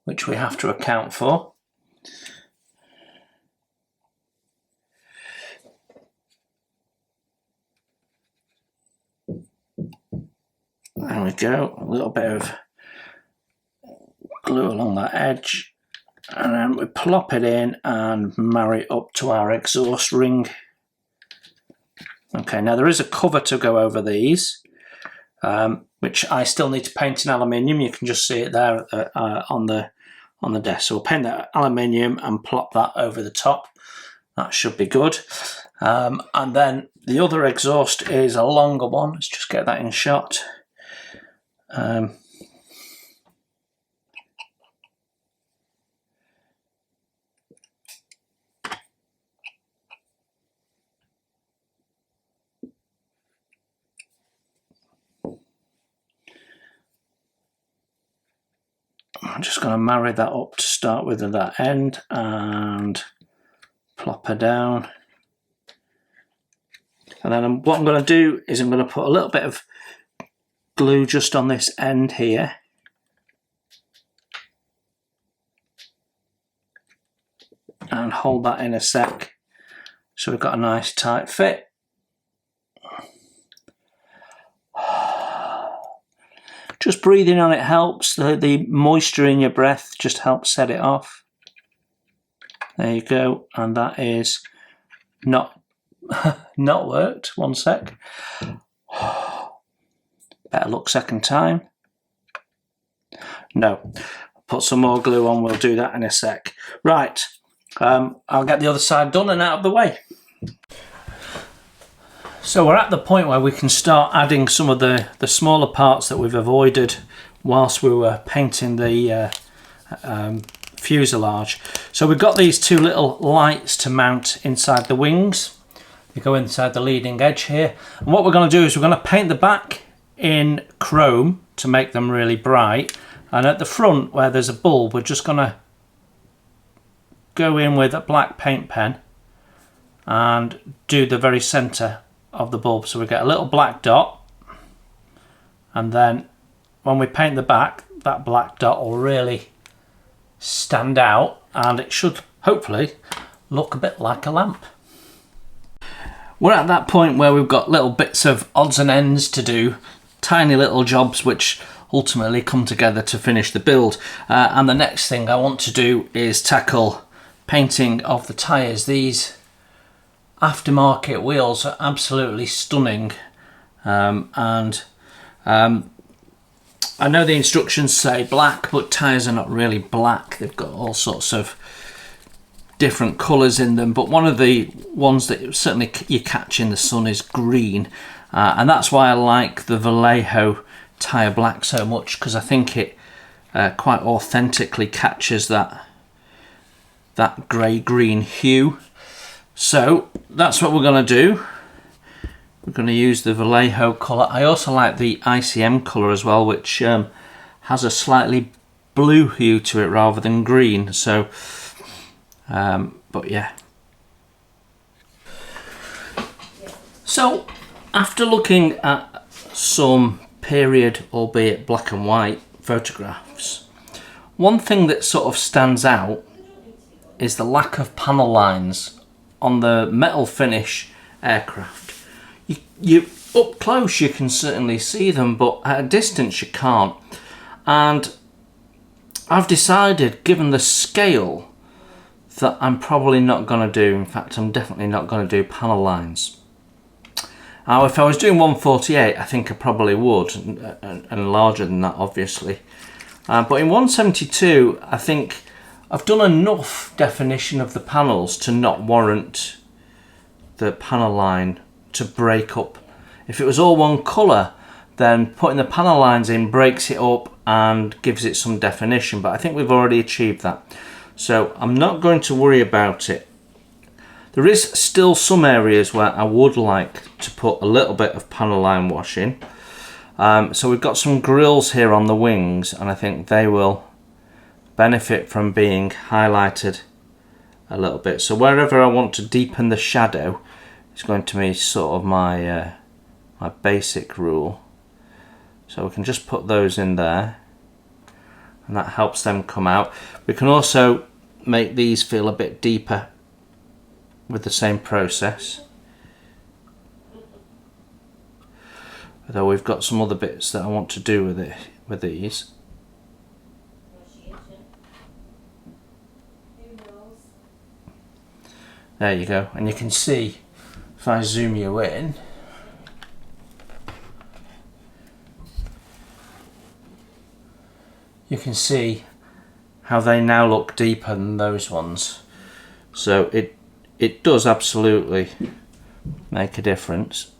which we have to account for. There we go, a little bit of glue along that edge, and then we plop it in and marry it up to our exhaust ring. Okay, now there is a cover to go over these, which I still need to paint in aluminium. You can just see it there on the desk. So we'll paint that aluminium and plop that over the top. That should be good. And then the other exhaust is a longer one. Let's just get that in shot. I'm just going to marry that up to start with at that end and plop her down. And then what I'm going to do is I'm going to put a little bit of glue just on this end here. And hold that in a sec. So we've got a nice tight fit. Just breathing on it helps. The moisture in your breath just helps set it off. There you go. And that is not worked. One sec. Better look second time. No. Put some more glue on. We'll do that in a sec. Right. I'll get the other side done and out of the way. So we're at the point where we can start adding some of the smaller parts that we've avoided whilst we were painting the fuselage. So we've got these two little lights to mount inside the wings. They go inside the leading edge here. And what we're going to do is we're going to paint the back in chrome to make them really bright. And at the front where there's a bulb, we're just going to go in with a black paint pen and do the very centre of the bulb. So we get a little black dot, and then when we paint the back, that black dot will really stand out and it should hopefully look a bit like a lamp. We're at that point where we've got little bits of odds and ends to do, tiny little jobs which ultimately come together to finish the build. And the next thing I want to do is tackle painting of the tyres. These aftermarket wheels are absolutely stunning, and I know the instructions say black, but tyres are not really black. They've got all sorts of different colours in them, but one of the ones that certainly you catch in the sun is green, and that's why I like the Vallejo tyre black so much, because I think it quite authentically captures that grey-green hue. So that's what we're going to do. We're going to use the Vallejo colour. I also like the ICM colour as well, which has a slightly blue hue to it rather than green. So, but yeah. So, after looking at some period, albeit black and white, photographs, one thing that sort of stands out is the lack of panel lines on the metal finish aircraft. You up close you can certainly see them, but at a distance you can't. And I've decided, given the scale, that I'm probably not going to do, in fact I'm definitely not going to do panel lines. Now if I was doing 148 I think I probably would, and larger than that obviously. But in 172 I think I've done enough definition of the panels to not warrant the panel line to break up. If it was all one colour, then putting the panel lines in breaks it up and gives it some definition, but I think we've already achieved that. So I'm not going to worry about it. There is still some areas where I would like to put a little bit of panel line wash in. So we've got some grills here on the wings, and I think they will benefit from being highlighted a little bit. So wherever I want to deepen the shadow is going to be sort of my my basic rule. So we can just put those in there, and that helps them come out. We can also make these feel a bit deeper with the same process. Although we've got some other bits that I want to do with these. There you go, and you can see if I zoom you in, you can see how they now look deeper than those ones. So it does absolutely make a difference.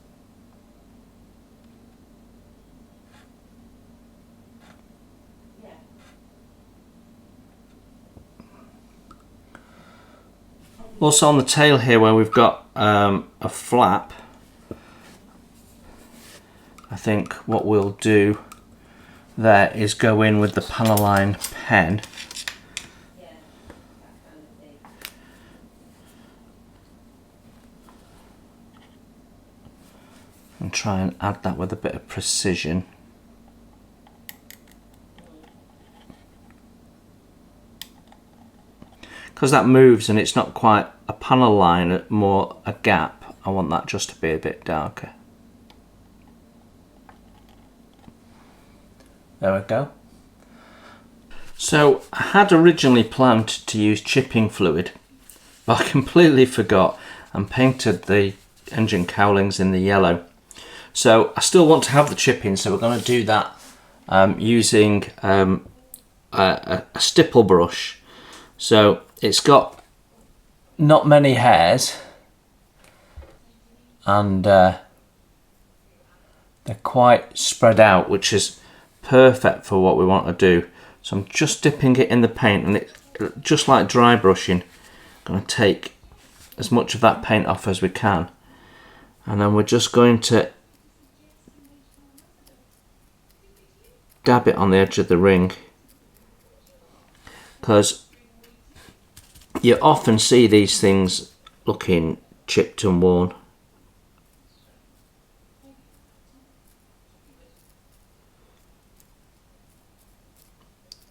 Also on the tail here, where we've got a flap, I think what we'll do there is go in with the Panaline pen. And try and add that with a bit of precision. Because that moves and it's not quite a panel line, more a gap, I want that just to be a bit darker. There we go. So I had originally planned to use chipping fluid, but I completely forgot and painted the engine cowlings in the yellow. So I still want to have the chipping, so we're going to do that using a stipple brush. So it's got not many hairs, and they're quite spread out, which is perfect for what we want to do. So I'm just dipping it in the paint, and it's just like dry brushing. I'm going to take as much of that paint off as we can, and then we're just going to dab it on the edge of the ring, because you often see these things looking chipped and worn.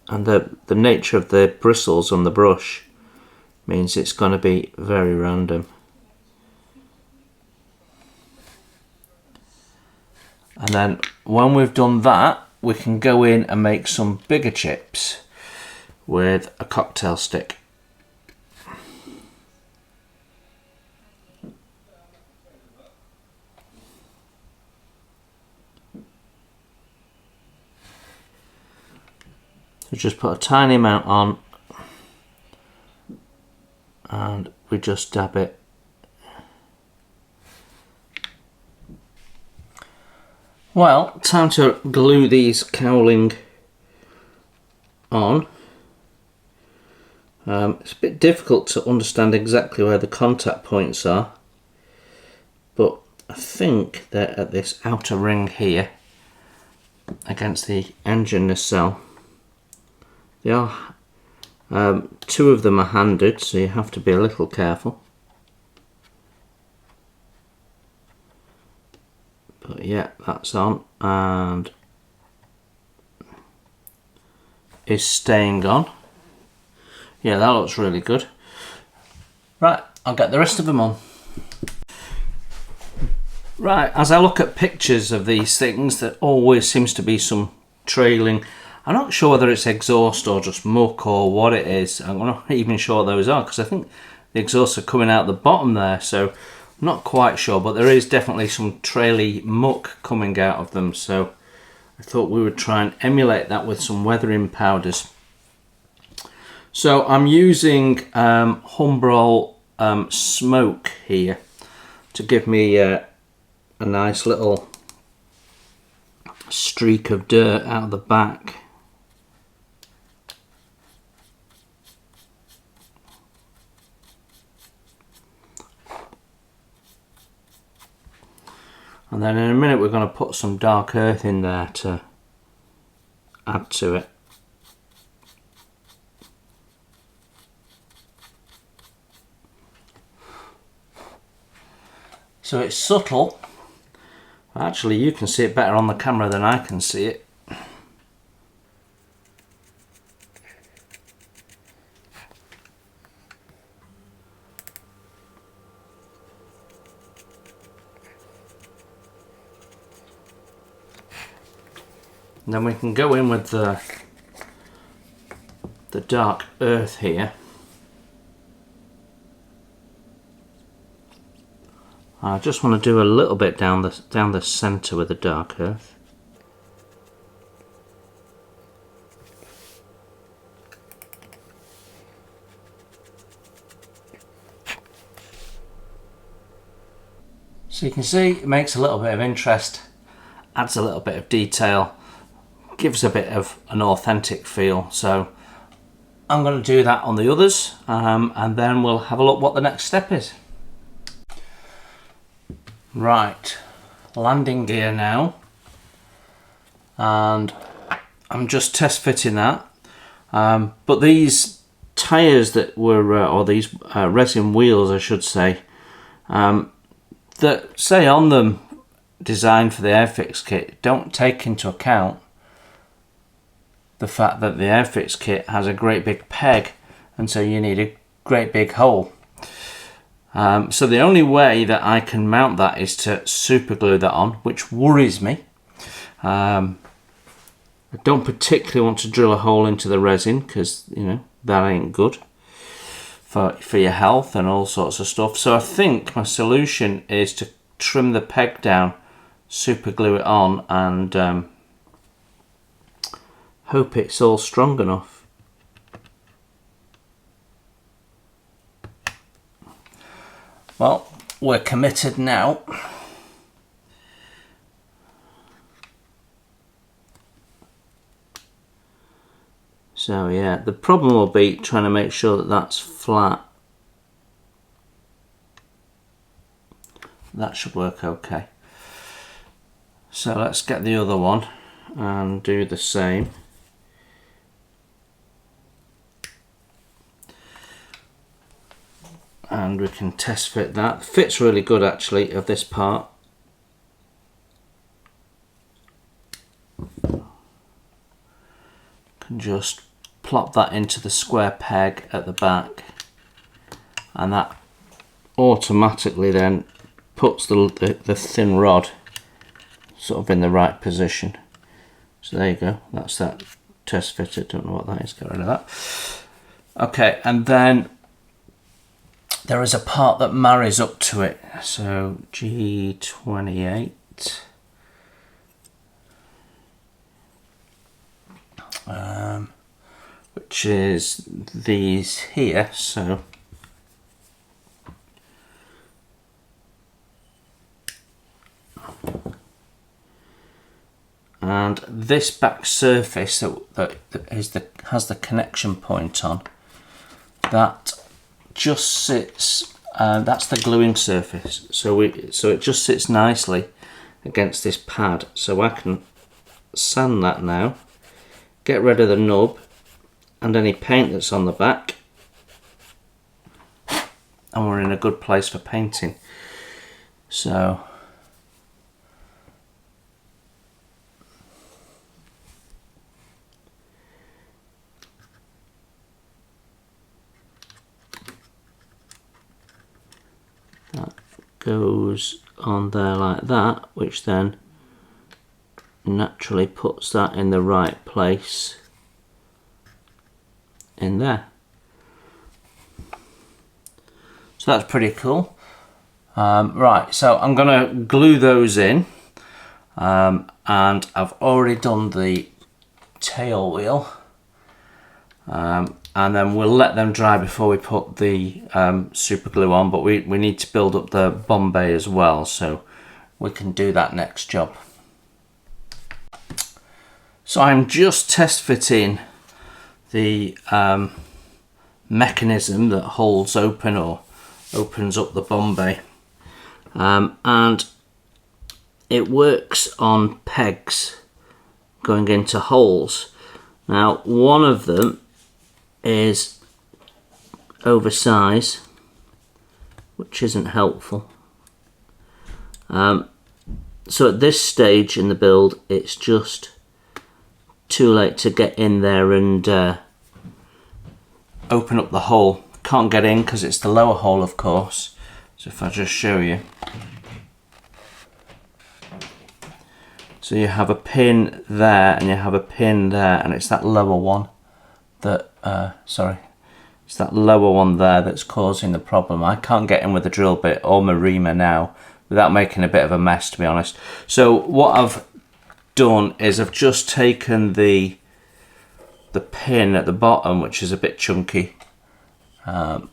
And the nature of the bristles on the brush means it's going to be very random. And then when we've done that, we can go in and make some bigger chips with a cocktail stick. So just put a tiny amount on, and we just dab it. Well, time to glue these cowling on. It's a bit difficult to understand exactly where the contact points are, but I think they're at this outer ring here against the engine nacelle. They are, two of them are handed, so you have to be a little careful. But yeah, that's on and is staying on. Yeah, that looks really good. Right, I'll get the rest of them on. Right, as I look at pictures of these things, there always seems to be some trailing. I'm not sure whether it's exhaust or just muck or what it is. I'm not even sure what those are, because I think the exhausts are coming out the bottom there, so I'm not quite sure, but there is definitely some traily muck coming out of them, so I thought we would try and emulate that with some weathering powders. So I'm using Humbrol Smoke here to give me a nice little streak of dirt out of the back. And And then in a minute we're going to put some dark earth in there to add to it. So it's subtle. Actually, you can see it better on the camera than I can see it. And then we can go in with the dark earth here. I just want to do a little bit down the centre with the dark earth. So you can see it makes a little bit of interest, adds a little bit of detail, gives a bit of an authentic feel. So I'm going to do that on the others, and then we'll have a look what the next step is. Right, landing gear now, and I'm just test fitting that. But these tyres that were, or these resin wheels I should say, that say on them designed for the Airfix kit, don't take into account the fact that the Airfix kit has a great big peg, and so you need a great big hole. So the only way that I can mount that is to super glue that on, which worries me. I don't particularly want to drill a hole into the resin because, you know, that ain't good for your health and all sorts of stuff. So I think my solution is to trim the peg down, super glue it on, and hope it's all strong enough. Well, we're committed now. So yeah, the problem will be trying to make sure that that's flat. That should work okay. So let's get the other one and do the same. And we can test fit that. Fits really good actually of this part. Can just plop that into the square peg at the back, and that automatically then puts the thin rod sort of in the right position. So there you go, that's that test fitted. Don't know what that is, get rid of that. Okay, and then there is a part that marries up to it. So G28. Which is these here. So and this back surface that has the connection point on, that just sits, that's the gluing surface, so it just sits nicely against this pad. So I can sand that now, get rid of the nub and any paint that's on the back, and we're in a good place for painting. So that goes on there like that, which then naturally puts that in the right place in there. So that's pretty cool. Right, so I'm gonna glue those in, and I've already done the tail wheel, and then we'll let them dry before we put the super glue on, but we need to build up the Bombay as well, so we can do that next job. So I'm just test fitting the mechanism that holds open or opens up the Bombay, and it works on pegs going into holes. Now one of them is oversized, which isn't helpful. So at this stage in the build, it's just too late to get in there and open up the hole. Can't get in because it's the lower hole, of course. So if I just show you. So you have a pin there and you have a pin there, and it's that lower one that, it's that lower one there that's causing the problem. I can't get in with the drill bit or my reamer now without making a bit of a mess, to be honest. So what I've done is I've just taken the pin at the bottom, which is a bit chunky. There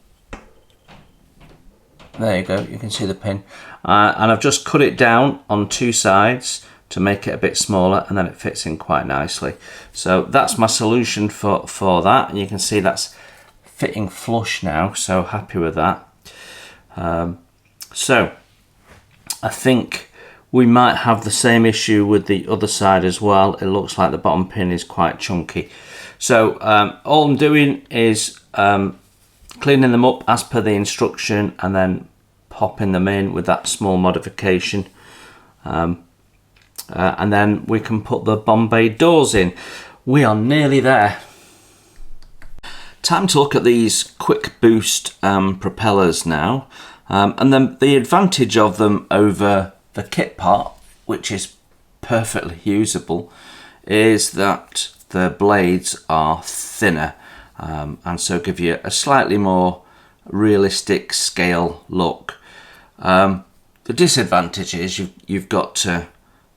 you go, you can see the pin. And I've just cut it down on two sides to make it a bit smaller, and then it fits in quite nicely. So that's my solution for that, and you can see that's fitting flush now, so happy with that. So I think we might have the same issue with the other side as well. It looks like the bottom pin is quite chunky. So all I'm doing is cleaning them up as per the instruction and then popping them in with that small modification. And then we can put the Bombay doors in. We are nearly there. Time to look at these quick boost propellers now. And then the advantage of them over the kit part, which is perfectly usable, is that the blades are thinner and so give you a slightly more realistic scale look. The disadvantage is you've got to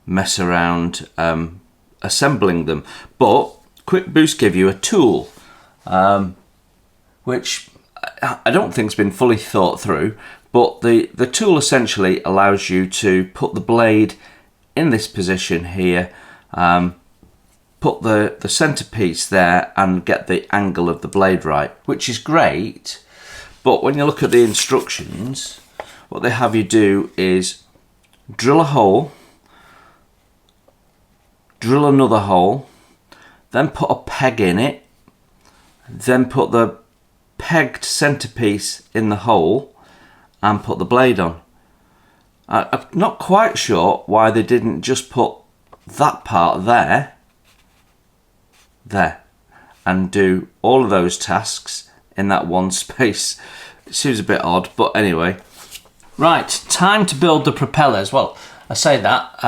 mess around assembling them, but quick boost give you a tool which I don't think's been fully thought through, but the tool essentially allows you to put the blade in this position here, put the centerpiece there and get the angle of the blade right, which is great. But when you look at the instructions, what they have you do is drill a hole, drill another hole, then put a peg in it, then put the pegged centerpiece in the hole and put the blade on. I'm not quite sure why they didn't just put that part there and do all of those tasks in that one space. It seems a bit odd, but anyway. Right, time to build the propellers. Well, I say that,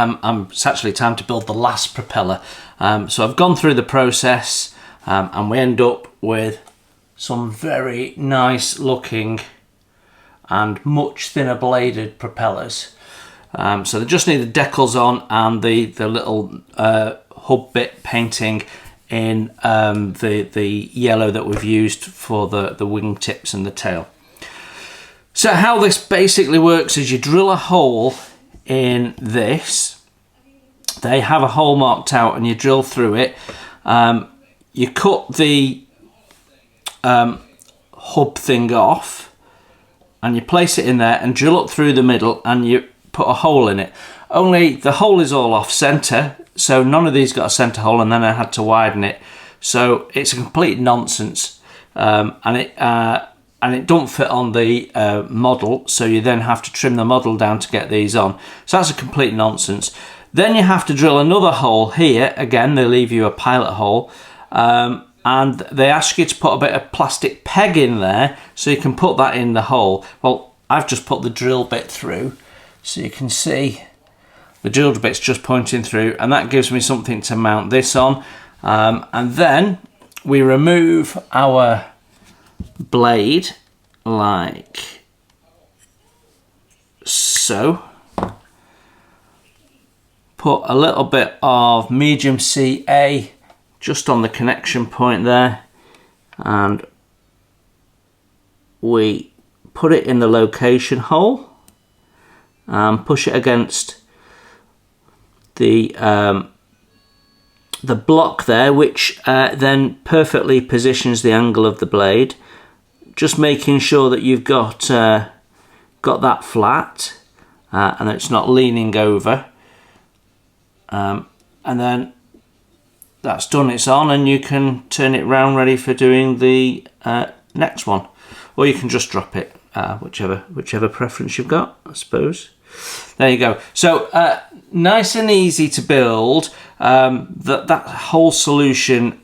it's actually time to build the last propeller. So I've gone through the process and we end up with some very nice looking and much thinner bladed propellers. So they just need the decals on and the little hub bit painting in the yellow that we've used for the wing tips and the tail. So how this basically works is you drill a hole in this. They have a hole marked out and you drill through it. You cut the hub thing off and you place it in there and drill up through the middle and you put a hole in it. Only the hole is all off center, so none of these got a center hole, and then I had to widen it. So it's a complete nonsense, and it don't fit on the model, so you then have to trim the model down to get these on. So that's a complete nonsense. Then you have to drill another hole here. Again, they leave you a pilot hole, and they ask you to put a bit of plastic peg in there so you can put that in the hole. Well, I've just put the drill bit through, so you can see the drilled bit's just pointing through, and that gives me something to mount this on. And then we remove our blade like so. Put a little bit of medium CA just on the connection point there, and we put it in the location hole and push it against the block there, which then perfectly positions the angle of the blade. Just making sure that you've got that flat and it's not leaning over. and then that's done, it's on, and you can turn it round ready for doing the next one, or you can just drop it, whichever preference you've got, I suppose. There you go. So nice and easy to build. That whole solution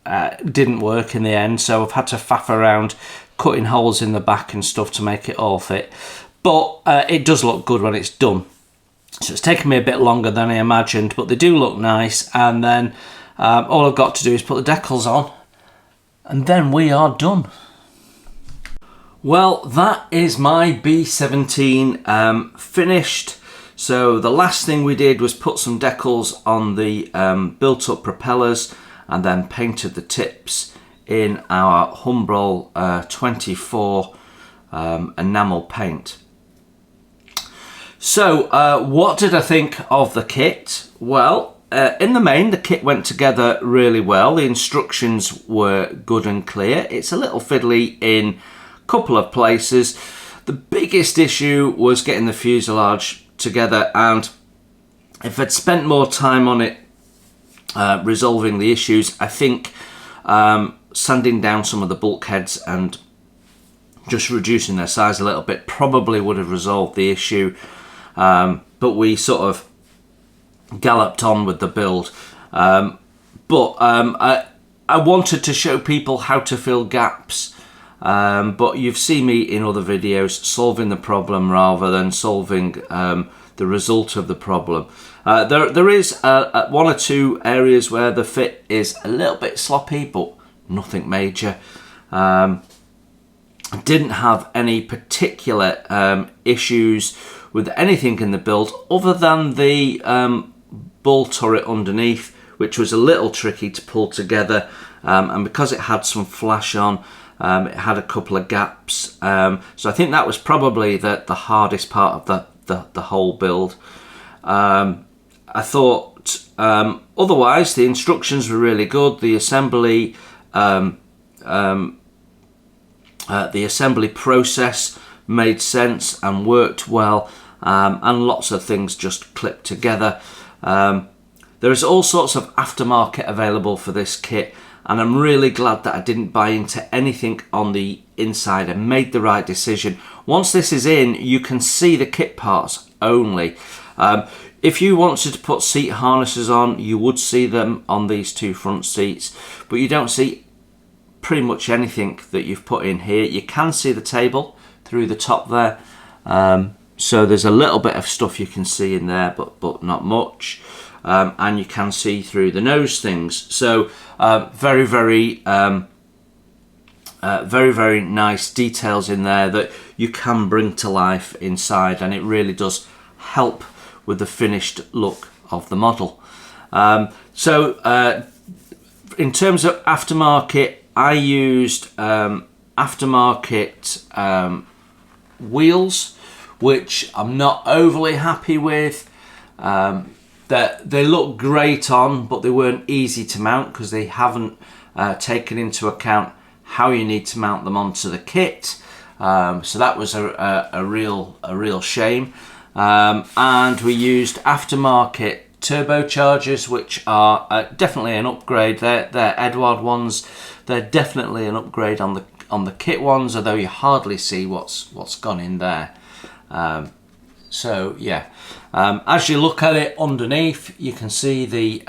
didn't work in the end, so I've had to faff around cutting holes in the back and stuff to make it all fit, but it does look good when it's done. So it's taken me a bit longer than I imagined, but they do look nice, and then all I've got to do is put the decals on, and then we are done. Well, that is my B17 finished. So the last thing we did was put some decals on the built up propellers, and then painted the tips in our Humbrol 24 enamel paint. So what did I think of the kit? Well, in the main, the kit went together really well. The instructions were good and clear. It's a little fiddly in a couple of places. The biggest issue was getting the fuselage together, and if I'd spent more time on it resolving the issues, I think sanding down some of the bulkheads and just reducing their size a little bit probably would have resolved the issue. But we sort of galloped on with the build. I wanted to show people how to fill gaps, but you've seen me in other videos solving the problem rather than solving the result of the problem. There is one or two areas where the fit is a little bit sloppy, but nothing major. Didn't have any particular issues with anything in the build other than the bull turret underneath, which was a little tricky to pull together, and because it had some flash on, it had a couple of gaps, so I think that was probably the hardest part of the whole build. I thought otherwise the instructions were really good. The assembly process made sense and worked well, and lots of things just clipped together. There is all sorts of aftermarket available for this kit, and I'm really glad that I didn't buy into anything on the inside. I made the right decision. Once this is in, you can see the kit parts only. If you wanted to put seat harnesses on, you would see them on these two front seats, but you don't see pretty much anything that you've put in here. You can see the table through the top there, so there's a little bit of stuff you can see in there, but not much, and you can see through the nose things. So very nice details in there that you can bring to life inside, and it really does help with the finished look of the model. In terms of aftermarket, I used aftermarket wheels, which I'm not overly happy with. They look great on, but they weren't easy to mount because they haven't taken into account how you need to mount them onto the kit. So that was a real shame. And we used aftermarket turbochargers, which are definitely an upgrade. They're Edward ones. They're definitely an upgrade on the kit ones, although you hardly see what's gone in there. So yeah, as you look at it underneath, you can see the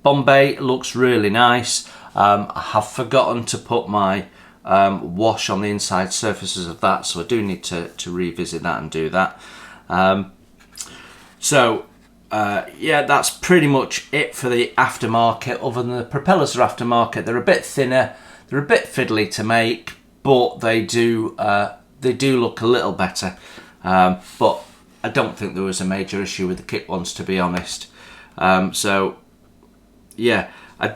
Bombay looks really nice. I have forgotten to put my wash on the inside surfaces of that, so I do need to revisit that and do that. Yeah, that's pretty much it for the aftermarket. Other than the propellers are aftermarket, they're a bit thinner, they're a bit fiddly to make, but they do look a little better. But I don't think there was a major issue with the kit ones, to be honest. So yeah, I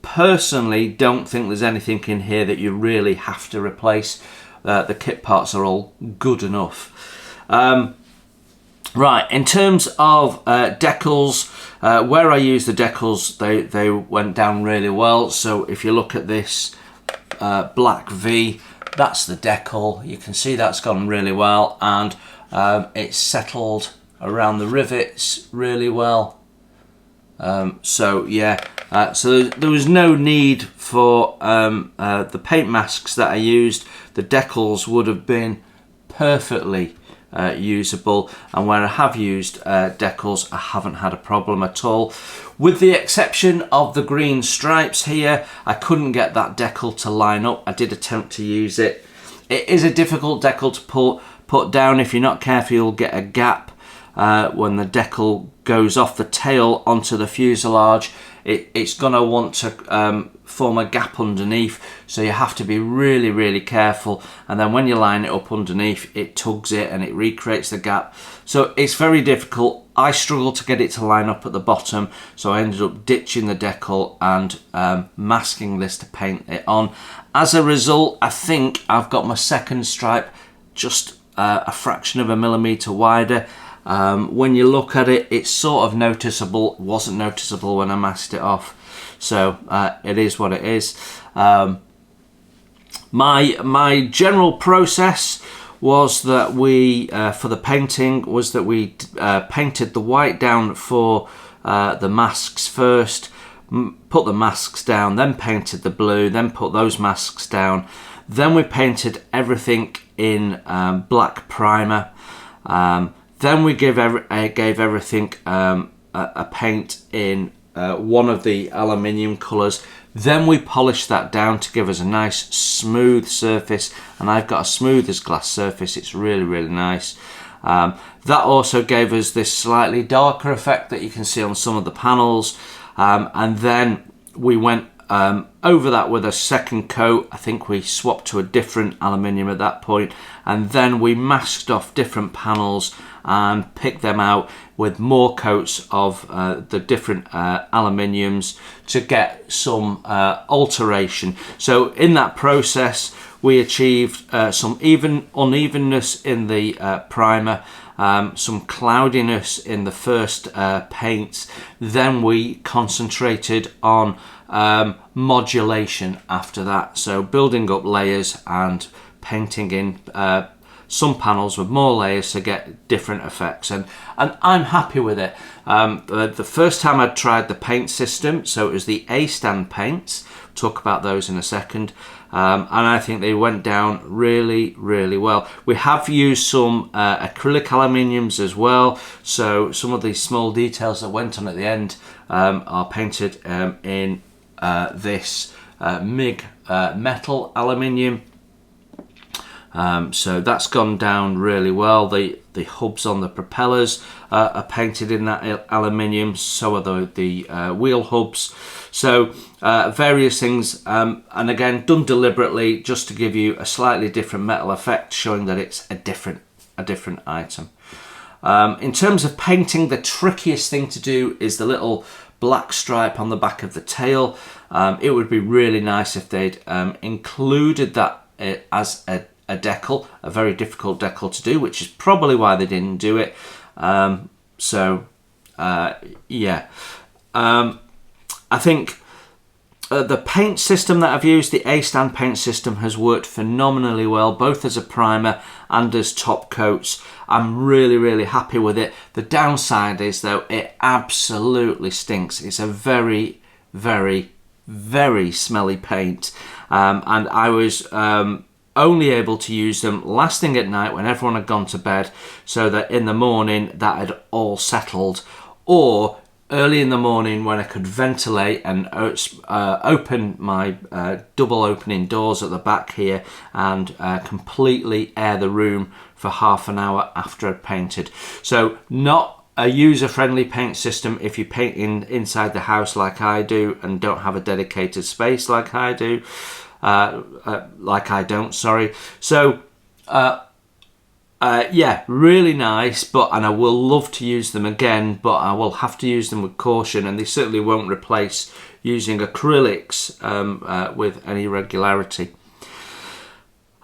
personally don't think there's anything in here that you really have to replace. The kit parts are all good enough. Right, in terms of decals, where I used the decals, they went down really well. So if you look at this black V, that's the decal. You can see that's gone really well, and it's settled around the rivets really well. So yeah, so there was no need for the paint masks that I used. The decals would have been perfectly usable, and where I have used decals, I haven't had a problem at all, with the exception of the green stripes here. I couldn't get that decal to line up. I did attempt to use it. It is a difficult decal to put down. If you're not careful, you'll get a gap when the decal goes off the tail onto the fuselage. It's going to want to form a gap underneath, so you have to be really careful, and then when you line it up underneath, it tugs it and it recreates the gap, so it's very difficult. I struggled to get it to line up at the bottom, so I ended up ditching the decal and masking this to paint it on. As a result, I think I've got my second stripe just a fraction of a millimetre wider. When you look at it, it's sort of noticeable. It wasn't noticeable when I masked it off, so it is what it is. My general process was that we for the painting was that we painted the white down for the masks first, put the masks down, then painted the blue, then put those masks down, then we painted everything in black primer. Then we gave everything a paint in one of the aluminium colours. Then we polished that down to give us a nice smooth surface, and I've got a smooth as glass surface. It's really nice. That also gave us this slightly darker effect that you can see on some of the panels, and then we went over that with a second coat. I think we swapped to a different aluminium at that point, and then we masked off different panels and picked them out with more coats of the different aluminiums to get some alteration. So in that process we achieved some unevenness in the primer, some cloudiness in the first paints. Then we concentrated on modulation after that, so building up layers and painting in some panels with more layers to get different effects, and I'm happy with it. The first time I tried the paint system, so it was the A-stand paints, talk about those in a second, and I think they went down really well. We have used some acrylic aluminiums as well, so some of these small details that went on at the end are painted in this MIG metal aluminium. So that's gone down really well. The hubs on the propellers are painted in that aluminium, so are the wheel hubs. So various things, and again done deliberately just to give you a slightly different metal effect, showing that it's a different item. In terms of painting, the trickiest thing to do is the little black stripe on the back of the tail. It would be really nice if they'd included that as a decal, a very difficult decal to do, which is probably why they didn't do it. Yeah, I think the paint system that I've used, the A-stand paint system, has worked phenomenally well, both as a primer and as top coats. I'm really happy with it. The downside is, though, it absolutely stinks. It's a very smelly paint, and I was only able to use them last thing at night when everyone had gone to bed, so that in the morning that had all settled, or early in the morning when I could ventilate and open my double opening doors at the back here and completely air the room for half an hour after I'd painted. So not a user-friendly paint system if you paint inside the house like I do and don't have a dedicated space like I do. Sorry. So yeah, really nice, and I will love to use them again, but I will have to use them with caution, and they certainly won't replace using acrylics with any regularity.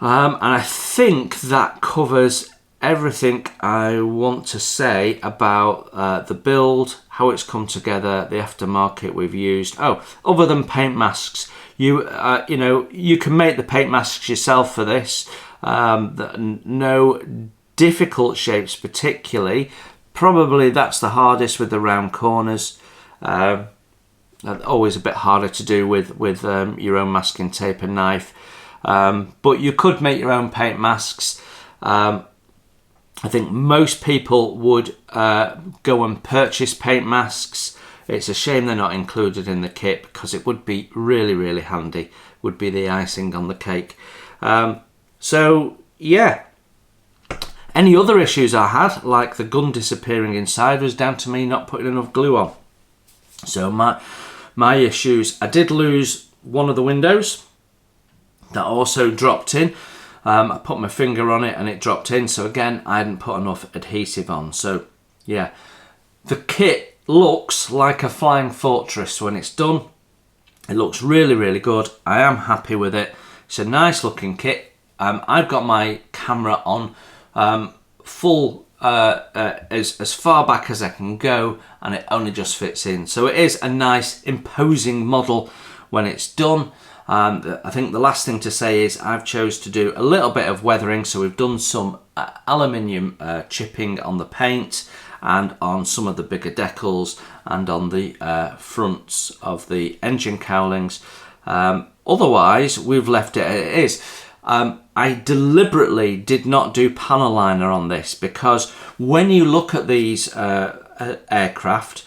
And I think that covers everything I want to say about the build, how it's come together, the aftermarket we've used. Oh, other than paint masks, you know, you can make the paint masks yourself for this. No difficult shapes particularly. probably that's the hardest with the round corners. Always a bit harder to do with your own masking tape and knife. But you could make your own paint masks. I think most people would go and purchase paint masks. It's a shame they're not included in the kit because it would be really, really handy. Would be the icing on the cake. So yeah. Any other issues I had, like the gun disappearing inside, was down to me not putting enough glue on. So my issues, I did lose one of the windows. That also dropped in. I put my finger on it and it dropped in. So again, I hadn't put enough adhesive on. So yeah, the kit looks like a flying fortress when it's done. It looks really, really good. I am happy with it. It's a nice looking kit. I've got my camera on full as far back as I can go, and it only just fits in. So it is a nice imposing model when it's done. I think the last thing to say is I've chose to do a little bit of weathering, so we've done some aluminium chipping on the paint and on some of the bigger decals and on the fronts of the engine cowlings. Otherwise, we've left it as it is. I deliberately did not do panel liner on this because when you look at these aircraft,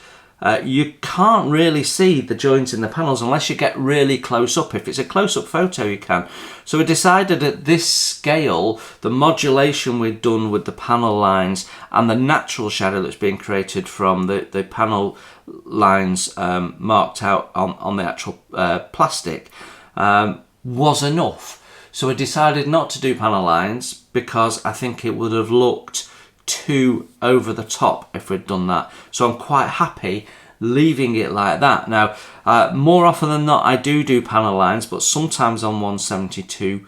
you can't really see the joints in the panels unless you get really close up. If it's a close-up photo, you can. So we decided at this scale, the modulation we'd done with the panel lines and the natural shadow that's being created from the panel lines marked out on the actual plastic was enough. So we decided not to do panel lines because I think it would have looked too over the top if we'd done that. So I'm quite happy leaving it like that. Now, more often than not, I do panel lines, but sometimes on 172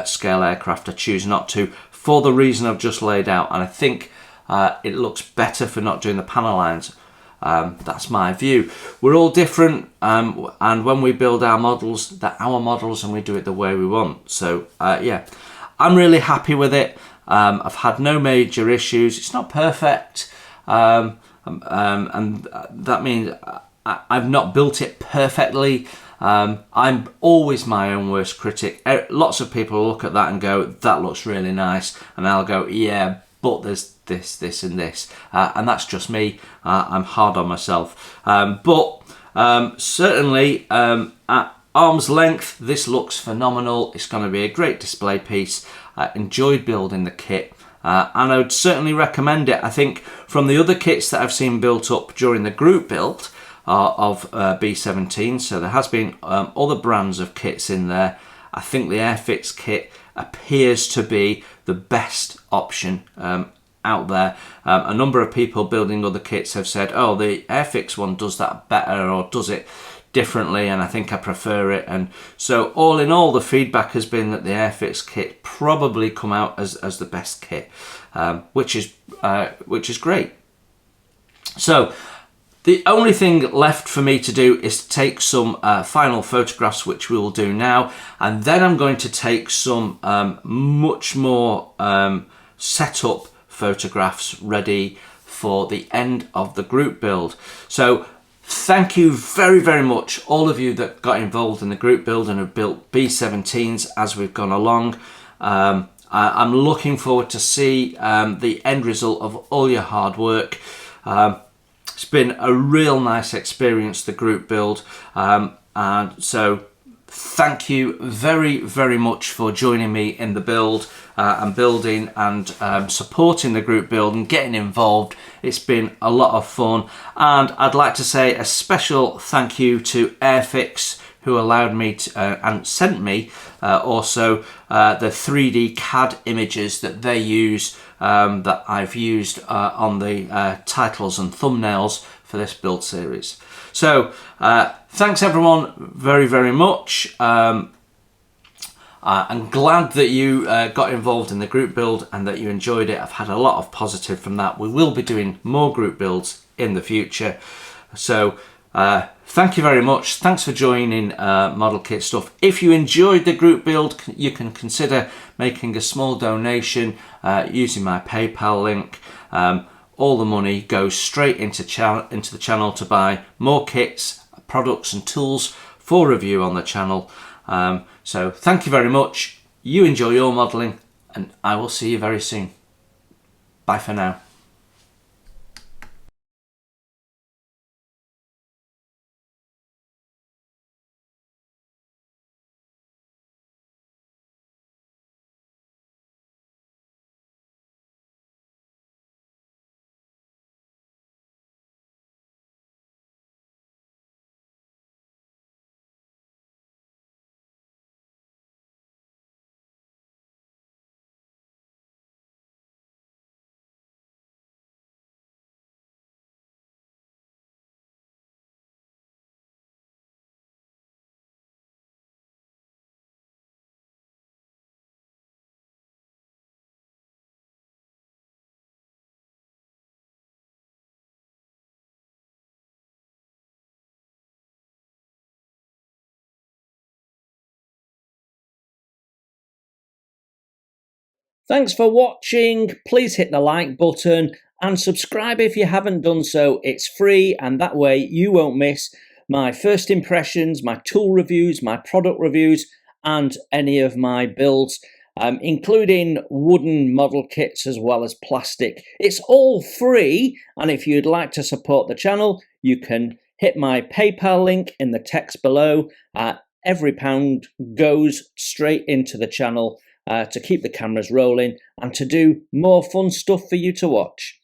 scale aircraft, I choose not to for the reason I've just laid out. And I think it looks better for not doing the panel lines. That's my view. We're all different, and when we build our models, they're our models and we do it the way we want. So yeah, I'm really happy with it. I've had no major issues. It's not perfect, and that means I've not built it perfectly. I'm always my own worst critic. Lots of people look at that and go, that looks really nice, and I'll go, yeah, but there's this and this, and that's just me. I'm hard on myself, but certainly at arm's length, this looks phenomenal. It's going to be a great display piece. I enjoyed building the kit, and I would certainly recommend it. I think from the other kits that I've seen built up during the group build of B17, so there has been other brands of kits in there. I think the Airfix kit appears to be the best option out there. A number of people building other kits have said, oh, the Airfix one does that better or does it differently, and I think I prefer it. And so all in all, the feedback has been that the Airfix kit probably come out as the best kit, which is great. So the only thing left for me to do is to take some final photographs, which we will do now, and then I'm going to take some much more setup photographs ready for the end of the group build. So thank you very, very much, all of you that got involved in the group build and have built B17s as we've gone along. I'm looking forward to see the end result of all your hard work. It's been a real nice experience, the group build, and so thank you very, very much for joining me in the build and building and supporting the group build and getting involved. It's been a lot of fun, and I'd like to say a special thank you to Airfix, who allowed me to, and sent me also the 3D CAD images that they use, that I've used on the titles and thumbnails for this build series. So thanks everyone very, very much. I'm glad that you got involved in the group build and that you enjoyed it. I've had a lot of positive from that. We will be doing more group builds in the future. So thank you very much. Thanks for joining Model Kit Stuff. If you enjoyed the group build, you can consider making a small donation using my PayPal link. all the money goes straight into the channel to buy more kits, products and tools for review on the channel. So thank you very much. You enjoy your modelling, and I will see you very soon. Bye for now. Thanks for watching. Please hit the like button and subscribe if you haven't done so. It's free, and that way you won't miss my first impressions, my tool reviews, my product reviews, and any of my builds, including wooden model kits as well as plastic. It's all free, and if you'd like to support the channel, you can hit my PayPal link in the text below. Every pound goes straight into the channel to keep the cameras rolling and to do more fun stuff for you to watch.